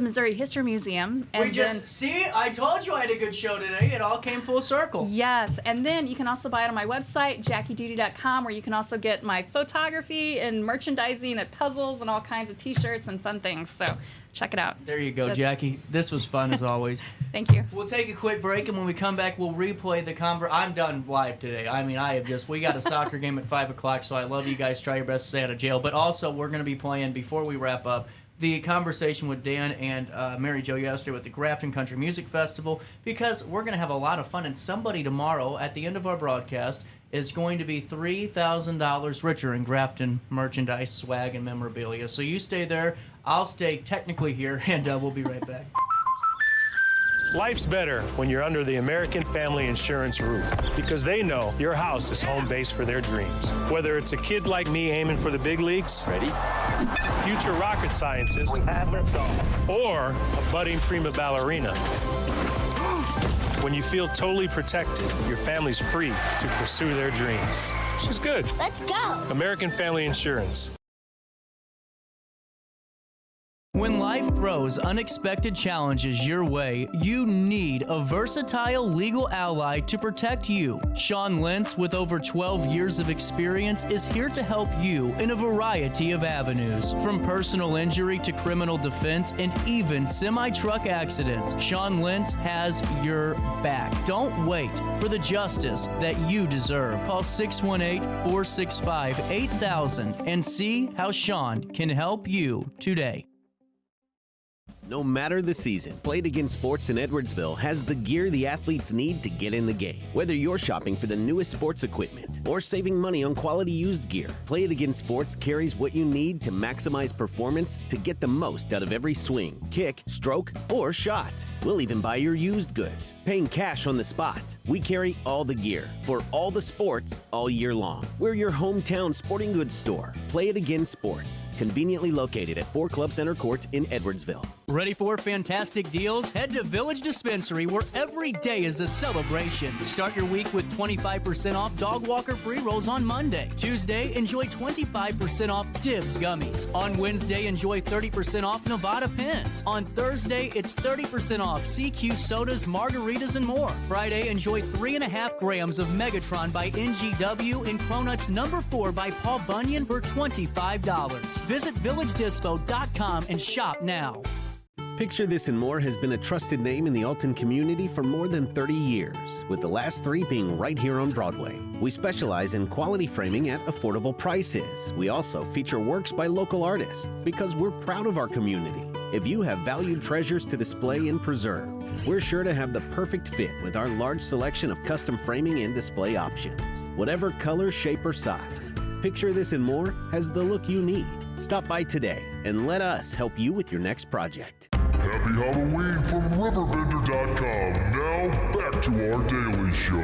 Missouri History Museum. And see, I told you I had a good show today. It all came full circle. Yes, and then you can also buy it on my website, JackiDuty.com, where you can also get my photography and merchandising and puzzles and all kinds of T-shirts and fun things. So check it out. There you go, Jacki. This was fun as always. Thank you. We'll take a quick break, and when we come back, we'll replay the I'm done live today. I mean, we got a soccer game at 5 o'clock, so I love you guys. Try your best to stay out of jail. But also, we're going to be playing, before we wrap up, the conversation with Dan and Mary Jo yesterday with the Grafton Country Music Festival, because we're going to have a lot of fun, and somebody tomorrow at the end of our broadcast is going to be $3,000 richer in Grafton merchandise, swag, and memorabilia. So you stay there. I'll stay technically here, and we'll be right back. Life's better when you're under the American Family Insurance roof because they know your house is home base for their dreams. Whether it's a kid like me aiming for the big leagues, ready, future rocket scientist, or a budding prima ballerina. when you feel totally protected, your family's free to pursue their dreams. She's good. Let's go. American Family Insurance. When life throws unexpected challenges your way, you need a versatile legal ally to protect you. Sean Lentz, with over 12 years of experience, is here to help you in a variety of avenues. From personal injury to criminal defense and even semi-truck accidents, Sean Lentz has your back. Don't wait for the justice that you deserve. Call 618-465-8000 and see how Sean can help you today. No matter the season, Play It Again Sports in Edwardsville has the gear the athletes need to get in the game. Whether you're shopping for the newest sports equipment or saving money on quality used gear, Play It Again Sports carries what you need to maximize performance to get the most out of every swing, kick, stroke, or shot. We'll even buy your used goods, paying cash on the spot. We carry all the gear for all the sports all year long. We're your hometown sporting goods store. Play It Again Sports, conveniently located at 4 Club Center Court in Edwardsville. Ready for fantastic deals? Head to Village Dispensary, where every day is a celebration. Start your week with 25% off Dog Walker pre-rolls on Monday. Tuesday, enjoy 25% off Divs gummies. On Wednesday, enjoy 30% off Nevada pens. On Thursday, it's 30% off CQ sodas, margaritas, and more. Friday, enjoy 3.5 grams of Megatron by NGW and Cronuts number 4 by Paul Bunyan for $25. Visit VillageDispo.com and shop now. Picture This and More has been a trusted name in the Alton community for more than 30 years, with the last 3 being right here on Broadway. We specialize in quality framing at affordable prices. We also feature works by local artists because we're proud of our community. If you have valued treasures to display and preserve, we're sure to have the perfect fit with our large selection of custom framing and display options. Whatever color, shape, or size, Picture This and More has the look you need. Stop by today and let us help you with your next project. Happy Halloween from RiverBender.com. Now back to our daily show.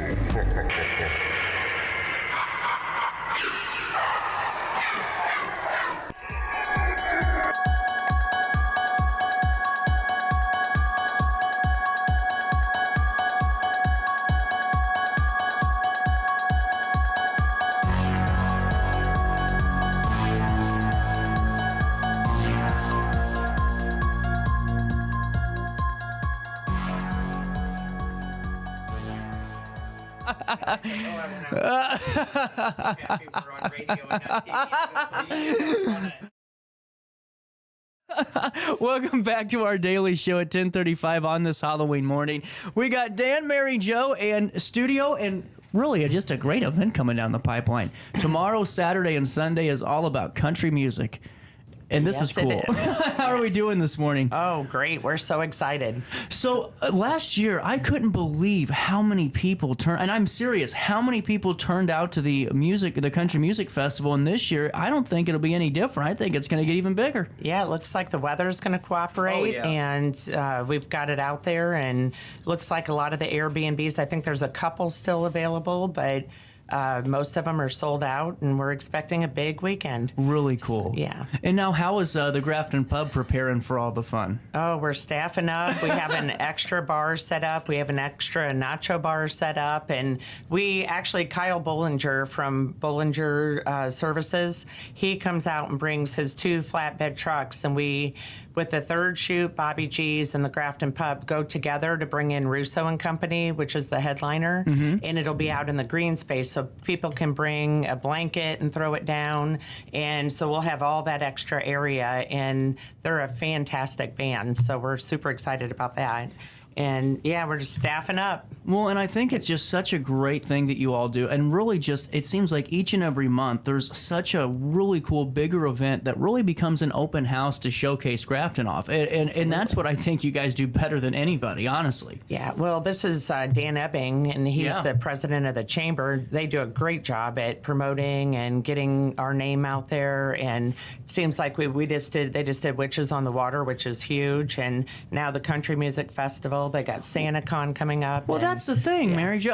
Welcome back to our daily show at 10:35 on this Halloween morning. We got Dan, Mary Jo, and studio, and really just a great event coming down the pipeline. Tomorrow, Saturday, and Sunday is all about country music. And this is cool. How are we doing this morning? Oh, great. We're so excited. So last year, I couldn't believe how many people turned, and I'm serious, how many people turned out to the country music festival. And this year, I don't think it'll be any different. I think it's going to get even bigger. Yeah, it looks like the weather's going to cooperate. And we've got it out there, and looks like a lot of the Airbnbs, I think there's a couple still available, but most of them are sold out, and we're expecting a big weekend. Really cool. So, yeah. And now, how is the Grafton Pub preparing for all the fun? Oh, we're staffing up. We have an extra bar set up. We have an extra nacho bar set up. And we actually, Kyle Bollinger from Bollinger Services, he comes out and brings his 2 flatbed trucks. And we, with the third shoot, Bobby G's and the Grafton Pub go together to bring in Russo and Company, which is the headliner. And it'll be out in the green space, so people can bring a blanket and throw it down. And so we'll have all that extra area, and they're a fantastic band, so we're super excited about that. And yeah, we're just staffing up. Well, and I think it's just such a great thing that you all do. And really just, it seems like each and every month, there's such a really cool, bigger event that really becomes an open house to showcase Grafton off. And that's what I think you guys do better than anybody, honestly. Yeah, well, this is Dan Ebbing, and he's the president of the chamber. They do a great job at promoting and getting our name out there. And it seems like they just did Witches on the Water, which is huge. And now the Country Music Festival. Nashville. They got SantaCon coming up. Well, that's the thing, Mary Jo.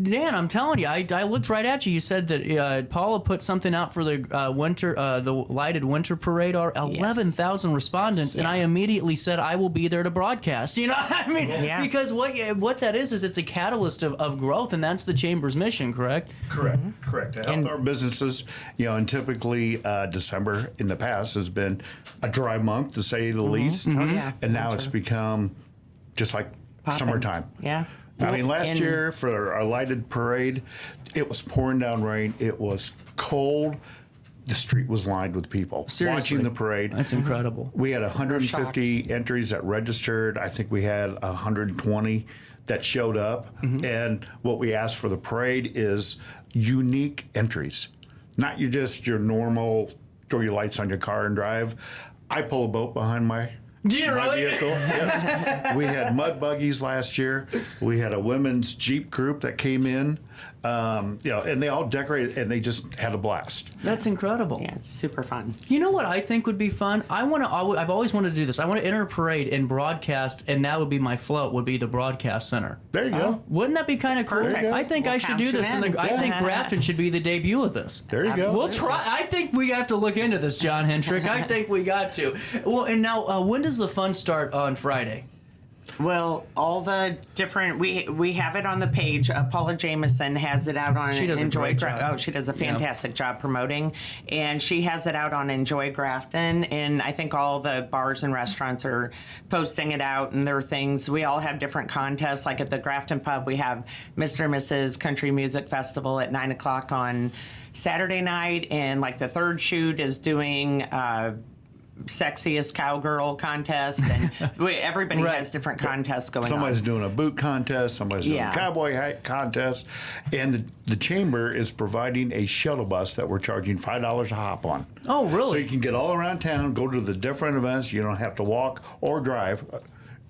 Dan, I'm telling you, I looked right at you. You said that Paula put something out for the the lighted winter parade. 11,000 respondents, and I immediately said I will be there to broadcast. You know, I mean, because what that is it's a catalyst of growth, and that's the Chamber's mission. Correct? Correct. To help our businesses, and typically December in the past has been a dry month to say the least. And now it's become just like summertime. Yeah. I mean, last year for our lighted parade, it was pouring down rain. It was cold. The street was lined with people watching the parade. That's incredible. We had 150 entries that registered. I think we had 120 that showed up. And what we asked for the parade is unique entries, not just your normal throw your lights on your car and drive. I pull a boat behind my vehicle. Yes. We had mud buggies last year. We had a women's Jeep group that came in, and they all decorated, and they just had a blast. That's incredible. Yeah, it's super fun. You know what I think would be fun? I've always wanted to do this. I want to enter a parade and broadcast, and that would be my float. Would be the broadcast center. There you go. Wouldn't that be kind of cool? Perfect. I think I should do this. I think Grafton should be the debut of this. There you go. We'll try. I think we have to look into this, John Hendrick. I think we got to. Well, and now when does the fun start on Friday? Well, all the different we have it on the page. Paula Jameson has it out on She does a great job. Oh, she does a fantastic job promoting, and she has it out on Enjoy Grafton. And I think all the bars and restaurants are posting it out and their things. We all have different contests. Like at the Grafton Pub, we have Mr. and Mrs. Country Music Festival at 9 o'clock on Saturday night, and like the third shoot is doing. Sexiest cowgirl contest, and everybody has different contests going Somebody's on. doing a boot contest, somebody's doing a cowboy hat contest, and the chamber is providing a shuttle bus that we're charging $5 a hop on. Oh, really? So you can get all around town, go to the different events. You don't have to walk or drive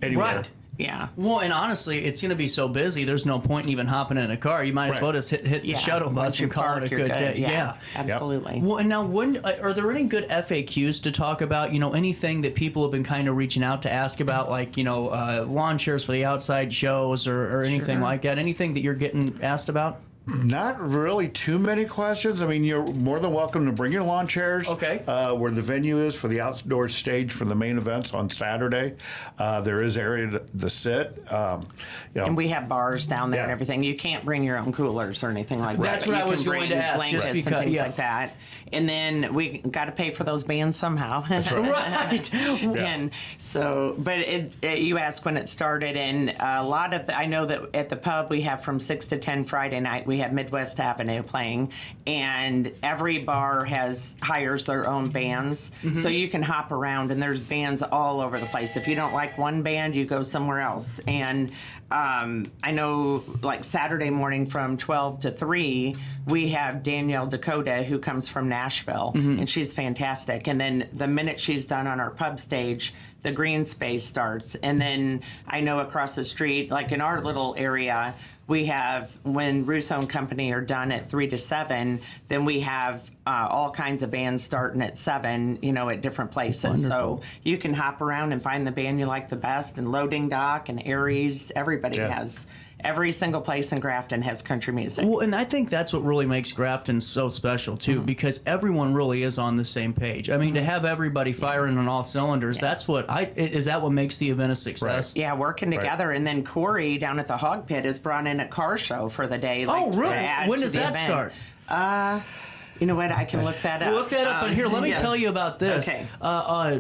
anywhere. Right. Yeah. Well, and honestly, it's going to be so busy. There's no point in even hopping in a car. You might as well just hit the shuttle bus and call it a good day. Yeah, absolutely. Well, and now, are there any good FAQs to talk about? Anything that people have been kind of reaching out to ask about, like lawn chairs for the outside shows or anything like that? Anything that you're getting asked about? Not really too many questions. I mean, you're more than welcome to bring your lawn chairs. Okay. Where the venue is for the outdoor stage for the main events on Saturday. There is area to sit. And we have bars down there and everything. You can't bring your own coolers or anything like that. That's what I was going to ask, just because, and things like that. And then we got to pay for those bands somehow. That's right. And so, but you asked when it started, and a lot of I know that at the pub we have from 6 to 10 Friday night. We have Midwest Avenue playing, and every bar hires their own bands, so you can hop around, and there's bands all over the place. If you don't like one band, you go somewhere else. And I know, like Saturday morning from 12 to 3, we have Danielle Dakota, who comes from Nashville, and she's fantastic. And then the minute she's done on our pub stage, the green space starts. And then I know across the street, like in our little area, we have, when Russo and Company are done at 3 to 7, then we have all kinds of bands starting at 7, at different places. Wonderful. So you can hop around and find the band you like the best. And Loading Dock and Aries, everybody has. Every single place in Grafton has country music. Well, and I think that's what really makes Grafton so special, too, because everyone really is on the same page. I mean, to have everybody firing on all cylinders, that's what is that what makes the event a success? Right. Yeah, working together. And then Corey down at the Hog Pit has brought in a car show for the day. Oh, really? When does that start? You know what? I can look that up. Look that up. But here, let me tell you about this. Okay.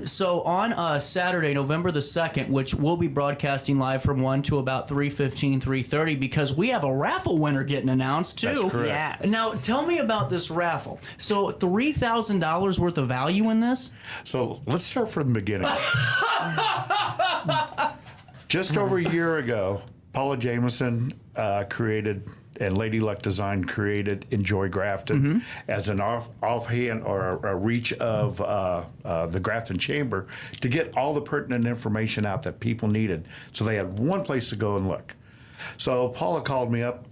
So on Saturday, November the 2nd, which we'll be broadcasting live from 1 to about 3:15, 3:30, because we have a raffle winner getting announced, too. That's correct. Yes. Now, tell me about this raffle. So $3,000 worth of value in this? So let's start from the beginning. Just over a year ago, Paula Jameson created, and Lady Luck Design created Enjoy Grafton as an offhand or a reach of the Grafton Chamber to get all the pertinent information out that people needed. So they had one place to go and look. So Paula called me up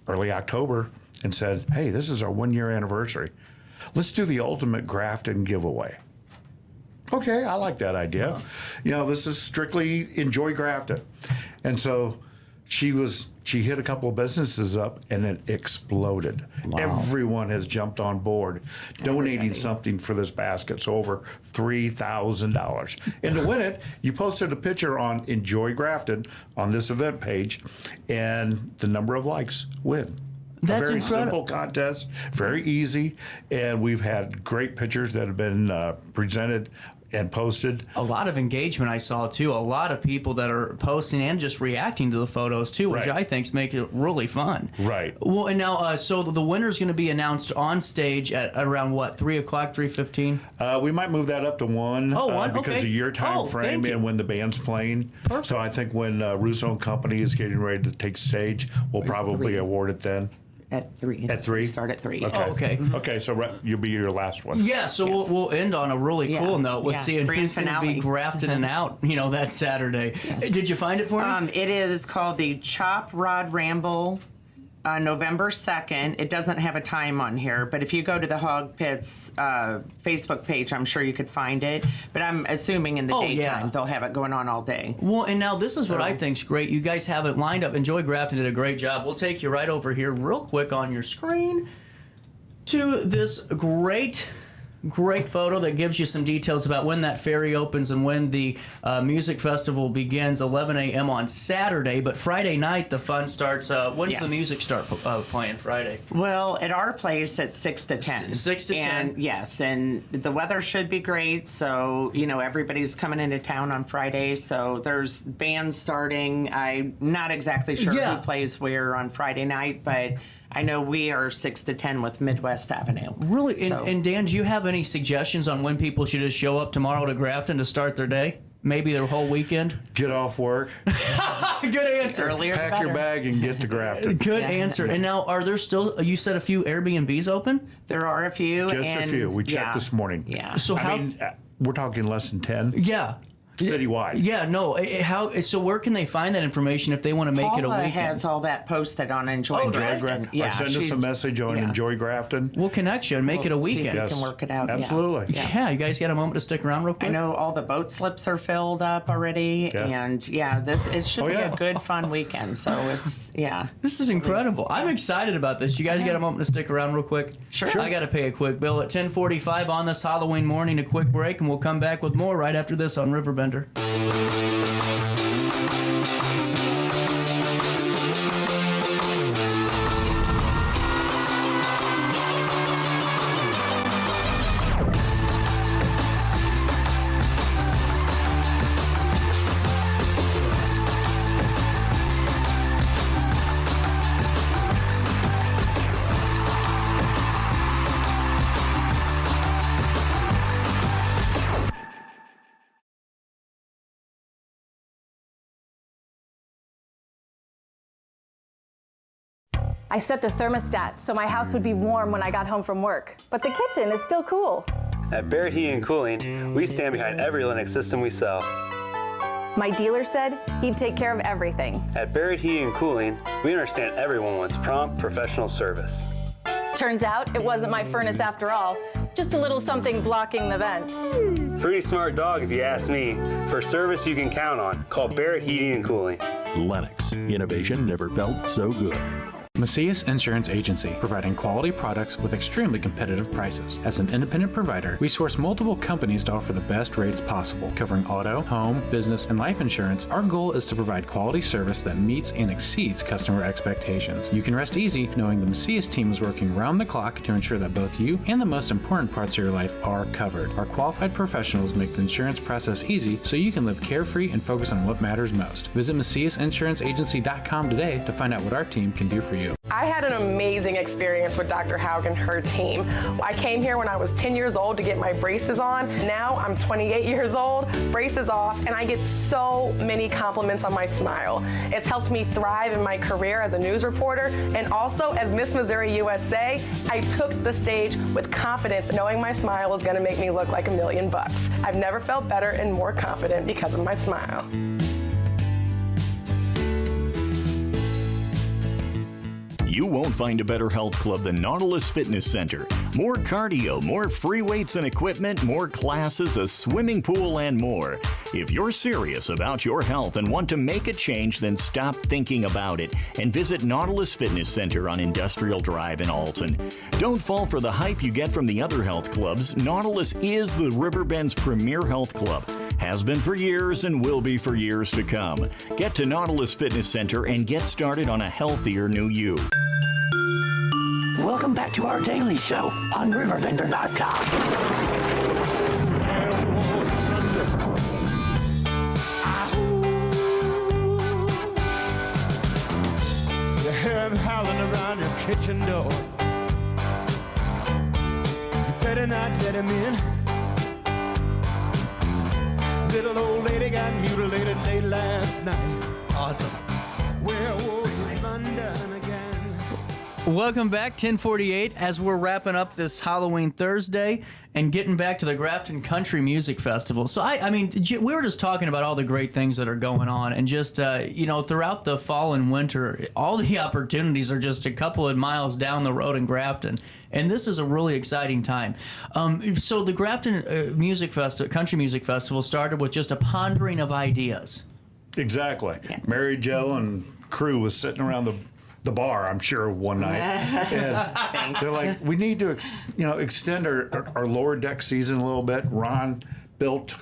early October and said, hey, this is our 1-year anniversary. Let's do the ultimate Grafton giveaway. Okay, I like that idea. This is strictly Enjoy Grafton. And so she hit a couple of businesses up and it exploded. Wow. Everyone has jumped on board, donating something for this basket. So over $3,000. And to win it, you posted a picture on Enjoy Grafton on this event page, and the number of likes win. That's a very incredible. simple contest, very easy, and we've had great pictures that have been presented and posted. A lot of engagement I saw too. A lot of people that are posting and just reacting to the photos too, which Right. I think make it really fun. Right. Well, and now, so the winner's going to be announced on stage at around what, 3 o'clock, 3:15? We might move that up to 1. Oh, 1? Because Okay. of your time Oh, frame thank you. and when the band's playing. Perfect. So I think when Russo and Company is getting ready to take stage, we'll probably 3? award it then. At 3. At 3? Start at 3. Okay. Oh, okay. Okay, so you'll be your last one. Yeah, so we'll end on a really cool note with seeing Grand who's going to be finale. grafting and out, that Saturday. Did you find it for me? It is called the Chop Rod Ramble, November 2nd. It doesn't have a time on here, but if you go to the Hog Pits Facebook page, I'm sure you could find it. But I'm assuming in the daytime they'll have it going on all day. Well, and now this is what I think's great. You guys have it lined up. Enjoy Grafton did a great job. We'll take you right over here real quick on your screen to this great photo that gives you some details about when that ferry opens and when the music festival begins, 11 a.m. on Saturday. But Friday night, the fun starts. When's the music start playing Friday? Well, at our place, it's 6 to 10. 6 to 10. And yes, and the weather should be great. So, everybody's coming into town on Friday. So there's bands starting. I'm not exactly sure who plays where on Friday night, but I know we are 6 to 10 with Midwest Avenue. Really? So- And Dan, do you have any suggestions on when people should just show up tomorrow to Grafton to start their day? Maybe their whole weekend? Get off work. Good answer. Earlier, Pack your bag and get to Grafton. Good answer. And now, are there still, you said a few Airbnbs open? There are a few. Just a few. We checked this morning. Yeah. So how? I mean, we're talking less than 10. Yeah. Citywide. Yeah, no. So where can they find that information if they want to make it a Paula weekend? has all that posted on Enjoy Grafton. Or send us a message on Enjoy Grafton. We'll connect you and make it a See if weekend. we can work it out. yeah. Absolutely. Yeah, you guys got a moment to stick around real quick? I know all the boat slips are filled up already, and it should be a good, fun weekend. So it's This is incredible. I'm excited about this. You guys got a moment to stick around real quick? Sure. I got to pay a quick bill at 10:45 on this Halloween morning. A quick break, and we'll come back with more right after this on Riverbender. I set the thermostat so my house would be warm when I got home from work, but the kitchen is still cool. At Barrett Heating and Cooling, we stand behind every Linux system we sell. My dealer said he'd take care of everything. At Barrett Heating and Cooling, we understand everyone wants prompt, professional service. Turns out it wasn't my furnace after all, just a little something blocking the vent. Pretty smart dog if you ask me. For service you can count on, call Barrett Heating and Cooling. Lennox. Innovation never felt so good. Macias Insurance Agency, providing quality products with extremely competitive prices. As an independent provider, we source multiple companies to offer the best rates possible. Covering auto, home, business, and life insurance, our goal is to provide quality service that meets and exceeds customer expectations. You can rest easy knowing the Macias team is working round the clock to ensure that both you and the most important parts of your life are covered. Our qualified professionals make the insurance process easy so you can live carefree and focus on what matters most. Visit MaciasInsuranceAgency.com today to find out what our team can do for you. I had an amazing experience with Dr. Haug and her team. I came here when I was 10 years old to get my braces on. Now I'm 28 years old, braces off, and I get so many compliments on my smile. It's helped me thrive in my career as a news reporter, and also as Miss Missouri USA, I took the stage with confidence, knowing my smile was gonna make me look like $1 million. I've never felt better and more confident because of my smile. You won't find a better health club than Nautilus Fitness Center. More cardio, more free weights and equipment, more classes, a swimming pool, and more. If you're serious about your health and want to make a change, then stop thinking about it and visit Nautilus Fitness Center on Industrial Drive in Alton. Don't fall for the hype you get from the other health clubs. Nautilus is the Riverbend's premier health club. Has been for years and will be for years to come. Get to Nautilus Fitness Center and get started on a healthier new you. Welcome back to our daily show on RiverBender.com. You hear him howling around your kitchen door. You better not let him in. Little old lady got mutilated late last night. Awesome. Werewolves of London again. Welcome back, 1048, as we're wrapping up this Halloween Thursday and getting back to the Grafton Country Music Festival. So, I mean, we were just talking about all the great things that are going on, and just, throughout the fall and winter, all the opportunities are just a couple of miles down the road in Grafton, and this is a really exciting time. So the Grafton Country Music Festival started with just a pondering of ideas. Exactly. Mary Jo and crew was sitting around the bar, I'm sure, one night. And they're like, we need to extend our lower deck season a little bit. Ron built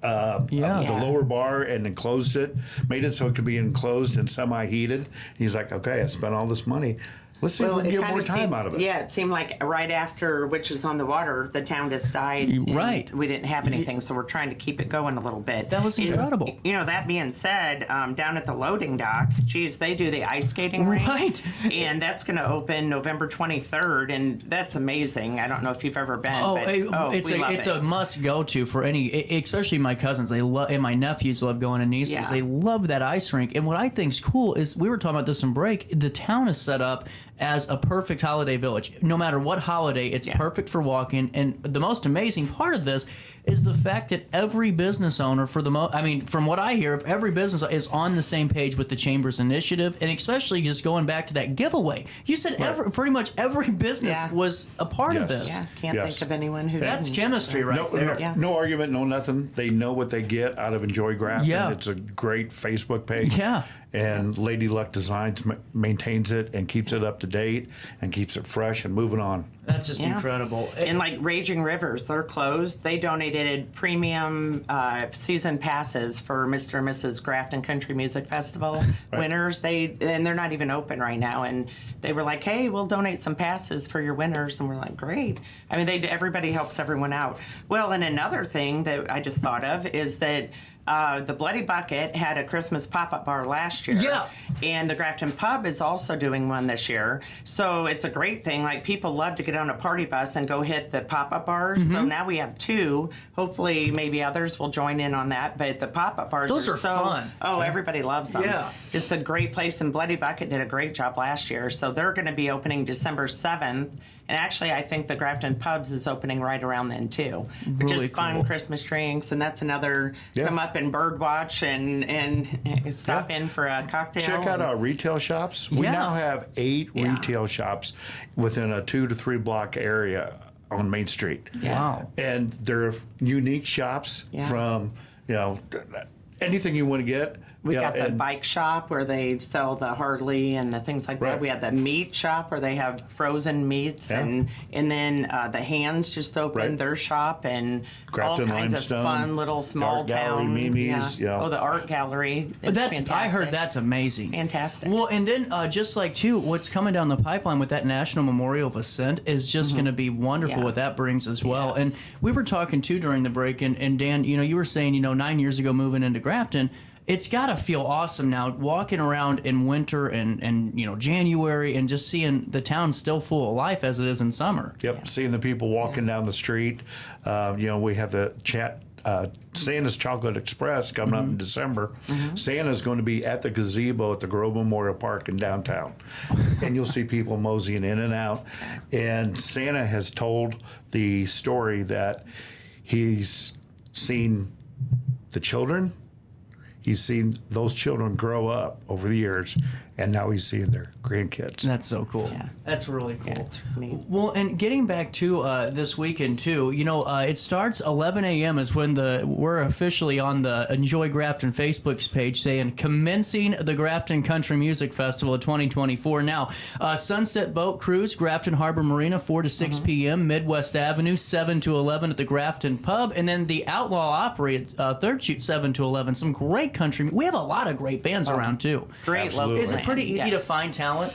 the lower bar and enclosed it, made it so it could be enclosed and semi-heated. He's like, okay, I spent all this money. Let's see if we can get more time out of it. Yeah, it seemed like right after Witches on the Water, the town just died. Right. We didn't have anything, so we're trying to keep it going a little bit. That was incredible. That being said, down at the loading dock, they do the ice skating rink. Right. And that's going to open November 23rd, and that's amazing. I don't know if you've ever been. It's a must go to for any, especially my cousins. They love, and my nephews love going, and nieces. Yeah. They love that ice rink. And what I think's cool is, we were talking about this in break, the town is set up as a perfect holiday village. No matter what holiday, it's perfect for walking. And the most amazing part of this is the fact that every business owner, from what I hear, every business is on the same page with the Chamber's initiative, and especially just going back to that giveaway. You said pretty much every business was a part of this. Yeah, can't think of anyone who That's didn't. chemistry there. No argument, no nothing. They know what they get out of Enjoy Grafton. Yeah. It's a great Facebook page. Yeah. And Lady Luck Designs maintains it and keeps it up to date and keeps it fresh and moving on. That's just incredible. And like Raging Rivers, they're closed. They donated premium season passes for Mr. and Mrs. Grafton Country Music Festival winners. And they're not even open right now. And they were like, hey, we'll donate some passes for your winners. And we're like, great. I mean, everybody helps everyone out. Well, and another thing that I just thought of is that the Bloody Bucket had a Christmas pop-up bar last year. Yeah. And the Grafton Pub is also doing one this year. So it's a great thing. Like, people love to get on a party bus and go hit the pop-up bars. So now we have two. Hopefully, maybe others will join in on that. But the pop-up bars Those are so fun. Oh, everybody loves them. Yeah. Just a great place. And Bloody Bucket did a great job last year. So they're going to be opening December 7th. And actually, I think the Grafton Pubs is opening right around then, too. Which Really is fun, cool. Christmas drinks. And that's another come up and bird watch and stop in for a cocktail. Check out our retail shops. We now have 8 retail shops within a 2 to 3 block area on Main Street. Yeah. Wow. And they're unique shops from, anything you want to get. We got the bike shop where they sell the Harley and the things like that. We have the meat shop where they have frozen meats, and then the Hands just opened their shop, and Grafton all kinds Limestone, of fun little small Art Gallery, town. Mimi's, Oh, the art gallery. It's fantastic. I heard that's amazing. Fantastic. Well, and then just like too, what's coming down the pipeline with that National Memorial of Ascent is just going to be wonderful. What that brings as well. And we were talking too during the break, and Dan, you were saying 9 years ago moving into Grafton. It's got to feel awesome now, walking around in winter and January, and just seeing the town still full of life as it is in summer. Yep, seeing the people walking down the street. We have the Santa's Chocolate Express coming up in December. Santa's going to be at the gazebo at the Grove Memorial Park in downtown. And you'll see people moseying in and out. And Santa has told the story that he's seen the children, he's seen those children grow up over the years, and now he's seeing their grandkids. That's so cool. Yeah. That's really cool. Yeah, it's neat. Well, and getting back to this weekend too, it starts 11 a.m. is when we're officially on the Enjoy Grafton Facebook's page saying commencing the Grafton Country Music Festival of 2024. Now, Sunset Boat Cruise, Grafton Harbor Marina, 4 to 6 p.m. Midwest Avenue, 7 to 11 at the Grafton Pub, and then the Outlaw Opry at Third Shoot, 7 to 11. Some great country. We have a lot of great bands around too. Great local. Is it pretty easy to find talent?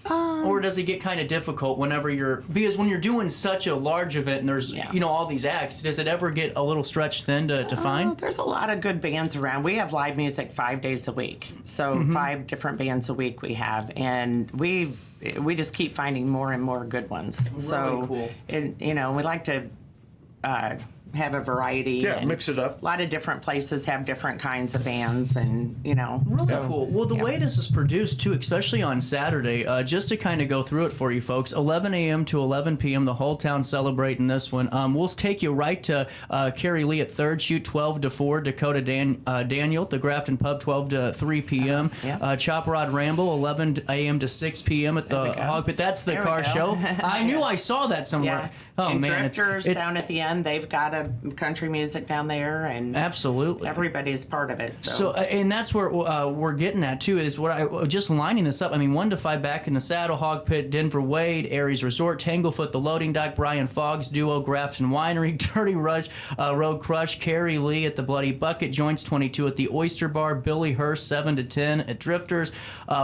Or does it get kind of difficult because when you're doing such a large event and there's all these acts, does it ever get a little stretched thin to find? There's a lot of good bands around. We have live music 5 days a week, so 5 different bands a week we have, and we just keep finding more and more good ones. Really so cool. we like to have a variety. Yeah, and mix it up. A lot of different places have different kinds of bands, and Really cool. Well, the way this is produced too, especially on Saturday, just to kind of go through it for you folks, 11 a.m. to 11 p.m. the whole town celebrating this one. We'll take you right to Carrie Lee at Third Shoot, 12 to 4. Dakota Daniel at the Grafton Pub, 12 to 3 p.m. Chop Rod Ramble, 11 a.m. to 6 p.m. at the Hog Pit. That's the car show. I knew I saw that somewhere. Yeah. Oh and man, Drifters down at the end, they've got a country music down there, and absolutely everybody's part of it. So and that's where we're getting at too. Is what I just lining this up. I mean, 1 to 5 Back in the Saddle, Hog Pit, Denver Wade, Aries Resort, Tanglefoot, the Loading Dock, Brian Fogg's Duo, Grafton Winery, Dirty Rush, Road Crush, Carrie Lee at the Bloody Bucket, Joints 22 at the Oyster Bar, Billy Hurst 7 to 10 at Drifters,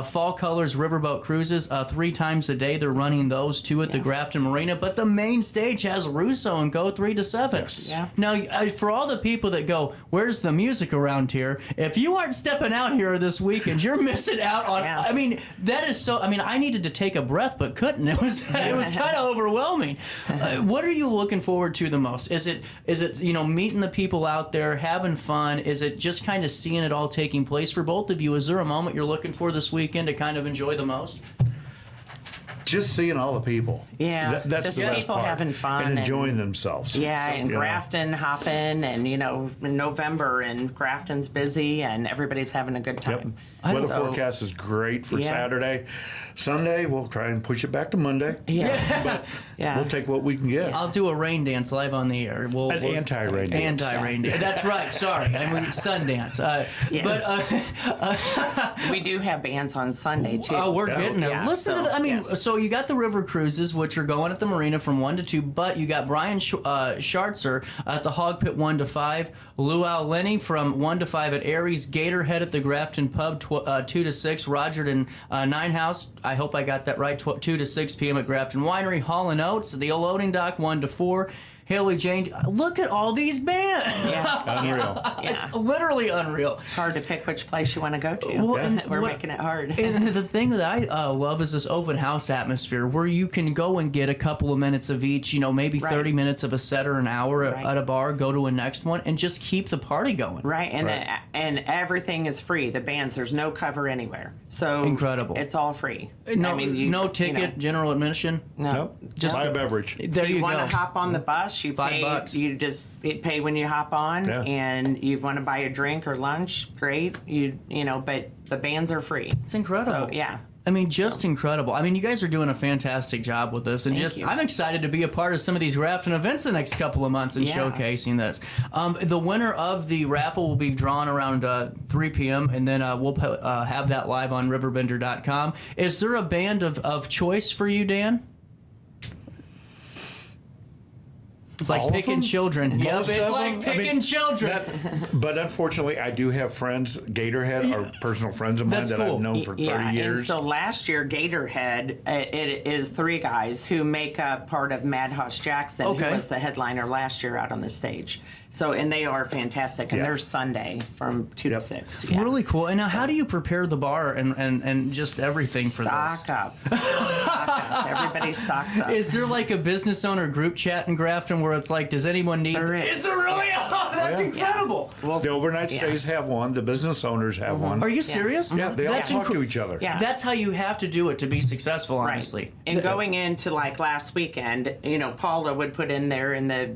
Fall Colors Riverboat Cruises 3 times a day. They're running those 2 at the Grafton Marina, but the main stage has Russo and Go 3 to 7. Yes. Yeah. Now, for all the people that go, where's the music around here? If you aren't stepping out here this weekend, you're missing out on. I mean, that is so. I mean, I needed to take a breath, but couldn't. It was kind of overwhelming. What are you looking forward to the most? Is it meeting the people out there, having fun? Is it just kind of seeing it all taking place for both of you? Is there a moment you're looking for this weekend to kind of enjoy the most? Just seeing all the people. Yeah, that's just the best people part. having fun and enjoying themselves. Yeah, So, and Grafton hopping, and in November, and Grafton's busy, and everybody's having a good time. Weather forecast is great for Saturday. Sunday, we'll try and push it back to Monday. Yeah. But we'll take what we can get. I'll do a rain dance live on the air. We'll anti-rain dance. Anti-rain dance. That's right. Sorry. I mean, Sundance. But we do have bands on Sunday, too. Oh, we're getting there. Yeah, Listen to the, so you got the river cruises, which are going at the marina from 1 to 2, but you got Brian Schartzer at the Hog Pit 1 to 5, Luau Lenny from 1 to 5 at Aries, Gatorhead at the Grafton Pub 2 to 6, Roger and Nine House, I hope I got that right, 2 to 6 p.m. at Grafton Winery, Hall & Oates, the Loading Dock 1 to 4, Haley Jane, look at all these bands. Yeah. Unreal. It's literally unreal. It's hard to pick which place you want to go to. Well, We're making it hard. And the thing that I love is this open house atmosphere where you can go and get a couple of minutes of each, maybe 30 minutes of a set or an hour at a bar, go to a next one, and just keep the party going. Right, and everything is free. The bands, there's no cover anywhere. So incredible. It's all free. No, no ticket, general admission. Nope. Just buy a beverage. There you want go. to hop on the bus, you pay. $5. You just pay when you hop on, and you want to buy a drink or lunch, great. But the bands are free. It's incredible. So, yeah. I mean, just incredible. I mean, you guys are doing a fantastic job with this, and I'm excited to be a part of some of these Grafton events the next couple of months and showcasing this. The winner of the raffle will be drawn around 3 p.m., and then we'll have that live on RiverBender.com. Is there a band of choice for you, Dan? It's like picking children. Yep, it's like picking children. But unfortunately, I do have friends. Gatorhead are personal friends of mine that I've known for 30 years. And so last year, Gatorhead, it is 3 guys who make up part of Madhouse Jackson, who was the headliner last year out on the stage. So, and they are fantastic, and they're Sunday from 2 to 6. Yeah. Really cool. And now, how do you prepare the bar and just everything for this? Stock up. Everybody stocks up. Is there like a business owner group chat in Grafton where it's like, does anyone need? There is. Is there really? Oh, that's incredible. Well, the overnight stays have one. The business owners have one. Are you serious? Yeah, they all talk to each other. Yeah. That's how you have to do it to be successful, honestly. And going into like last weekend, Paula would put in there in the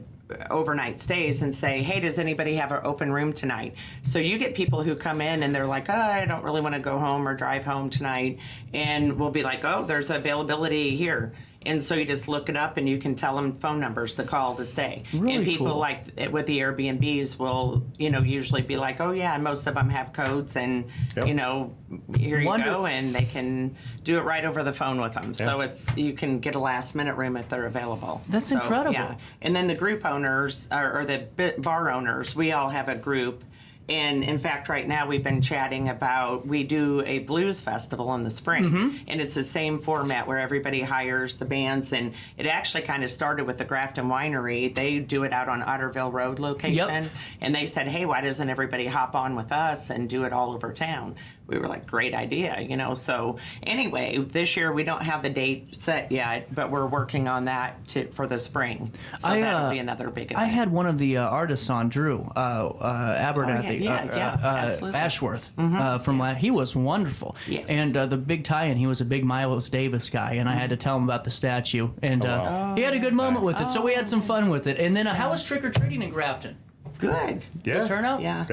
overnight stays and say, hey, does anybody have an open room tonight? So you get people who come in and they're like, I don't really want to go home or drive home tonight. And we'll be like, oh, there's availability here. And so you just look it up and you can tell them phone numbers to call to stay. Really and people cool. like with the Airbnbs will, usually be like, oh yeah, most of them have codes and, here you go. And they can do it right over the phone with them. So you can get a last minute room if they're available. That's incredible. Yeah. And then the group owners or the bar owners, we all have a group. And in fact, right now we've been chatting about, we do a blues festival in the spring. And it's the same format where everybody hires the bands. And it actually kind of started with the Grafton Winery. They do it out on Otterville Road location. And they said, hey, why doesn't everybody hop on with us and do it all over town? We were like, great idea, So anyway, this year we don't have the date set yet, but we're working on that for the spring. So that'll be another big event. I had one of the artists on, Drew Abernathy, absolutely. Ashworth, from he was wonderful. Yes. And the big tie-in, he was a big Miles Davis guy, and I had to tell him about the statue. And he had a good moment with it, so we had some fun with it. And then how was trick-or-treating in Grafton? Good. Good turnout? Yeah.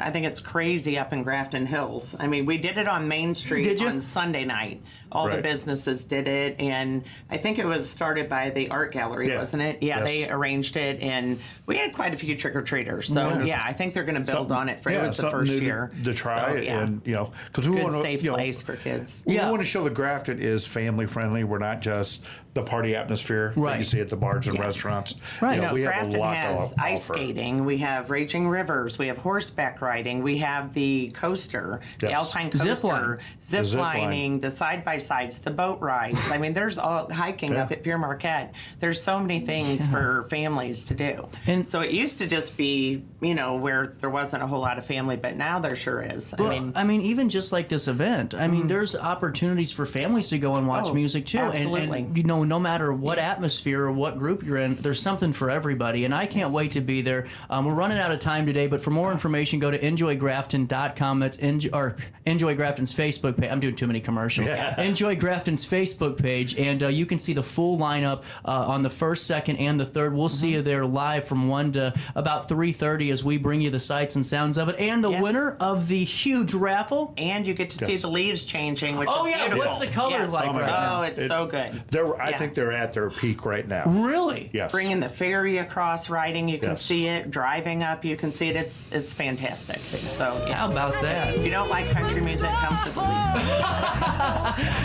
I think it's crazy up in Grafton Hills. I mean, we did it on Main Street on Sunday night. All the businesses did it, and I think it was started by the Art Gallery, wasn't it? Yeah, they arranged it, and we had quite a few trick-or-treaters. So, I think they're going to build on it. It was the first year. To try it, and, because we good, want to... safe place for kids. We want to show that Grafton is family-friendly. We're not just the party atmosphere that you see at the bars and restaurants. Right. We have Grafton a lot has to ice offer. skating. We have raging rivers. We have horseback riding. We have the coaster, the Alpine coaster, zip lining, the side-by-sides, the boat rides. I mean, there's all hiking up at Pier Marquette. There's so many things for families to do. And so it used to just be, where there wasn't a whole lot of family, but now there sure is. Well, I mean, even just like this event, I mean, there's opportunities for families to go and watch music too. Absolutely. And no matter what atmosphere or what group you're in, there's something for everybody. And I can't wait to be there. We're running out of time today, but for more information, go to enjoygrafton.com. That's Enjoy Grafton's Facebook page. I'm doing too many commercials. Enjoy Grafton's Facebook page, and you can see the full lineup on the 1st, 2nd, and the 3rd. We'll see you there live from 1 to about 3:30 as we bring you the sights and sounds of it. And the winner of the huge raffle. And you get to see the leaves changing, which is beautiful. What's the color like right now? Oh, it's so good. I think they're at their peak right now. Really? Yes. Bringing the ferry across, riding, you can see it. Driving up, you can see it. It's fantastic. So, how about that? If you don't like country music, come to the leaves.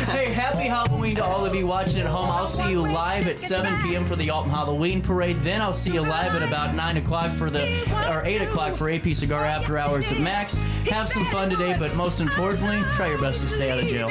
Hey, happy Halloween to all of you watching at home. I'll see you live at 7 p.m. for the Alton Halloween Parade. Then I'll see you live at about 9 o'clock or 8 o'clock for AP Cigar After Hours at Max. Have some fun today, but most importantly, try your best to stay out of jail.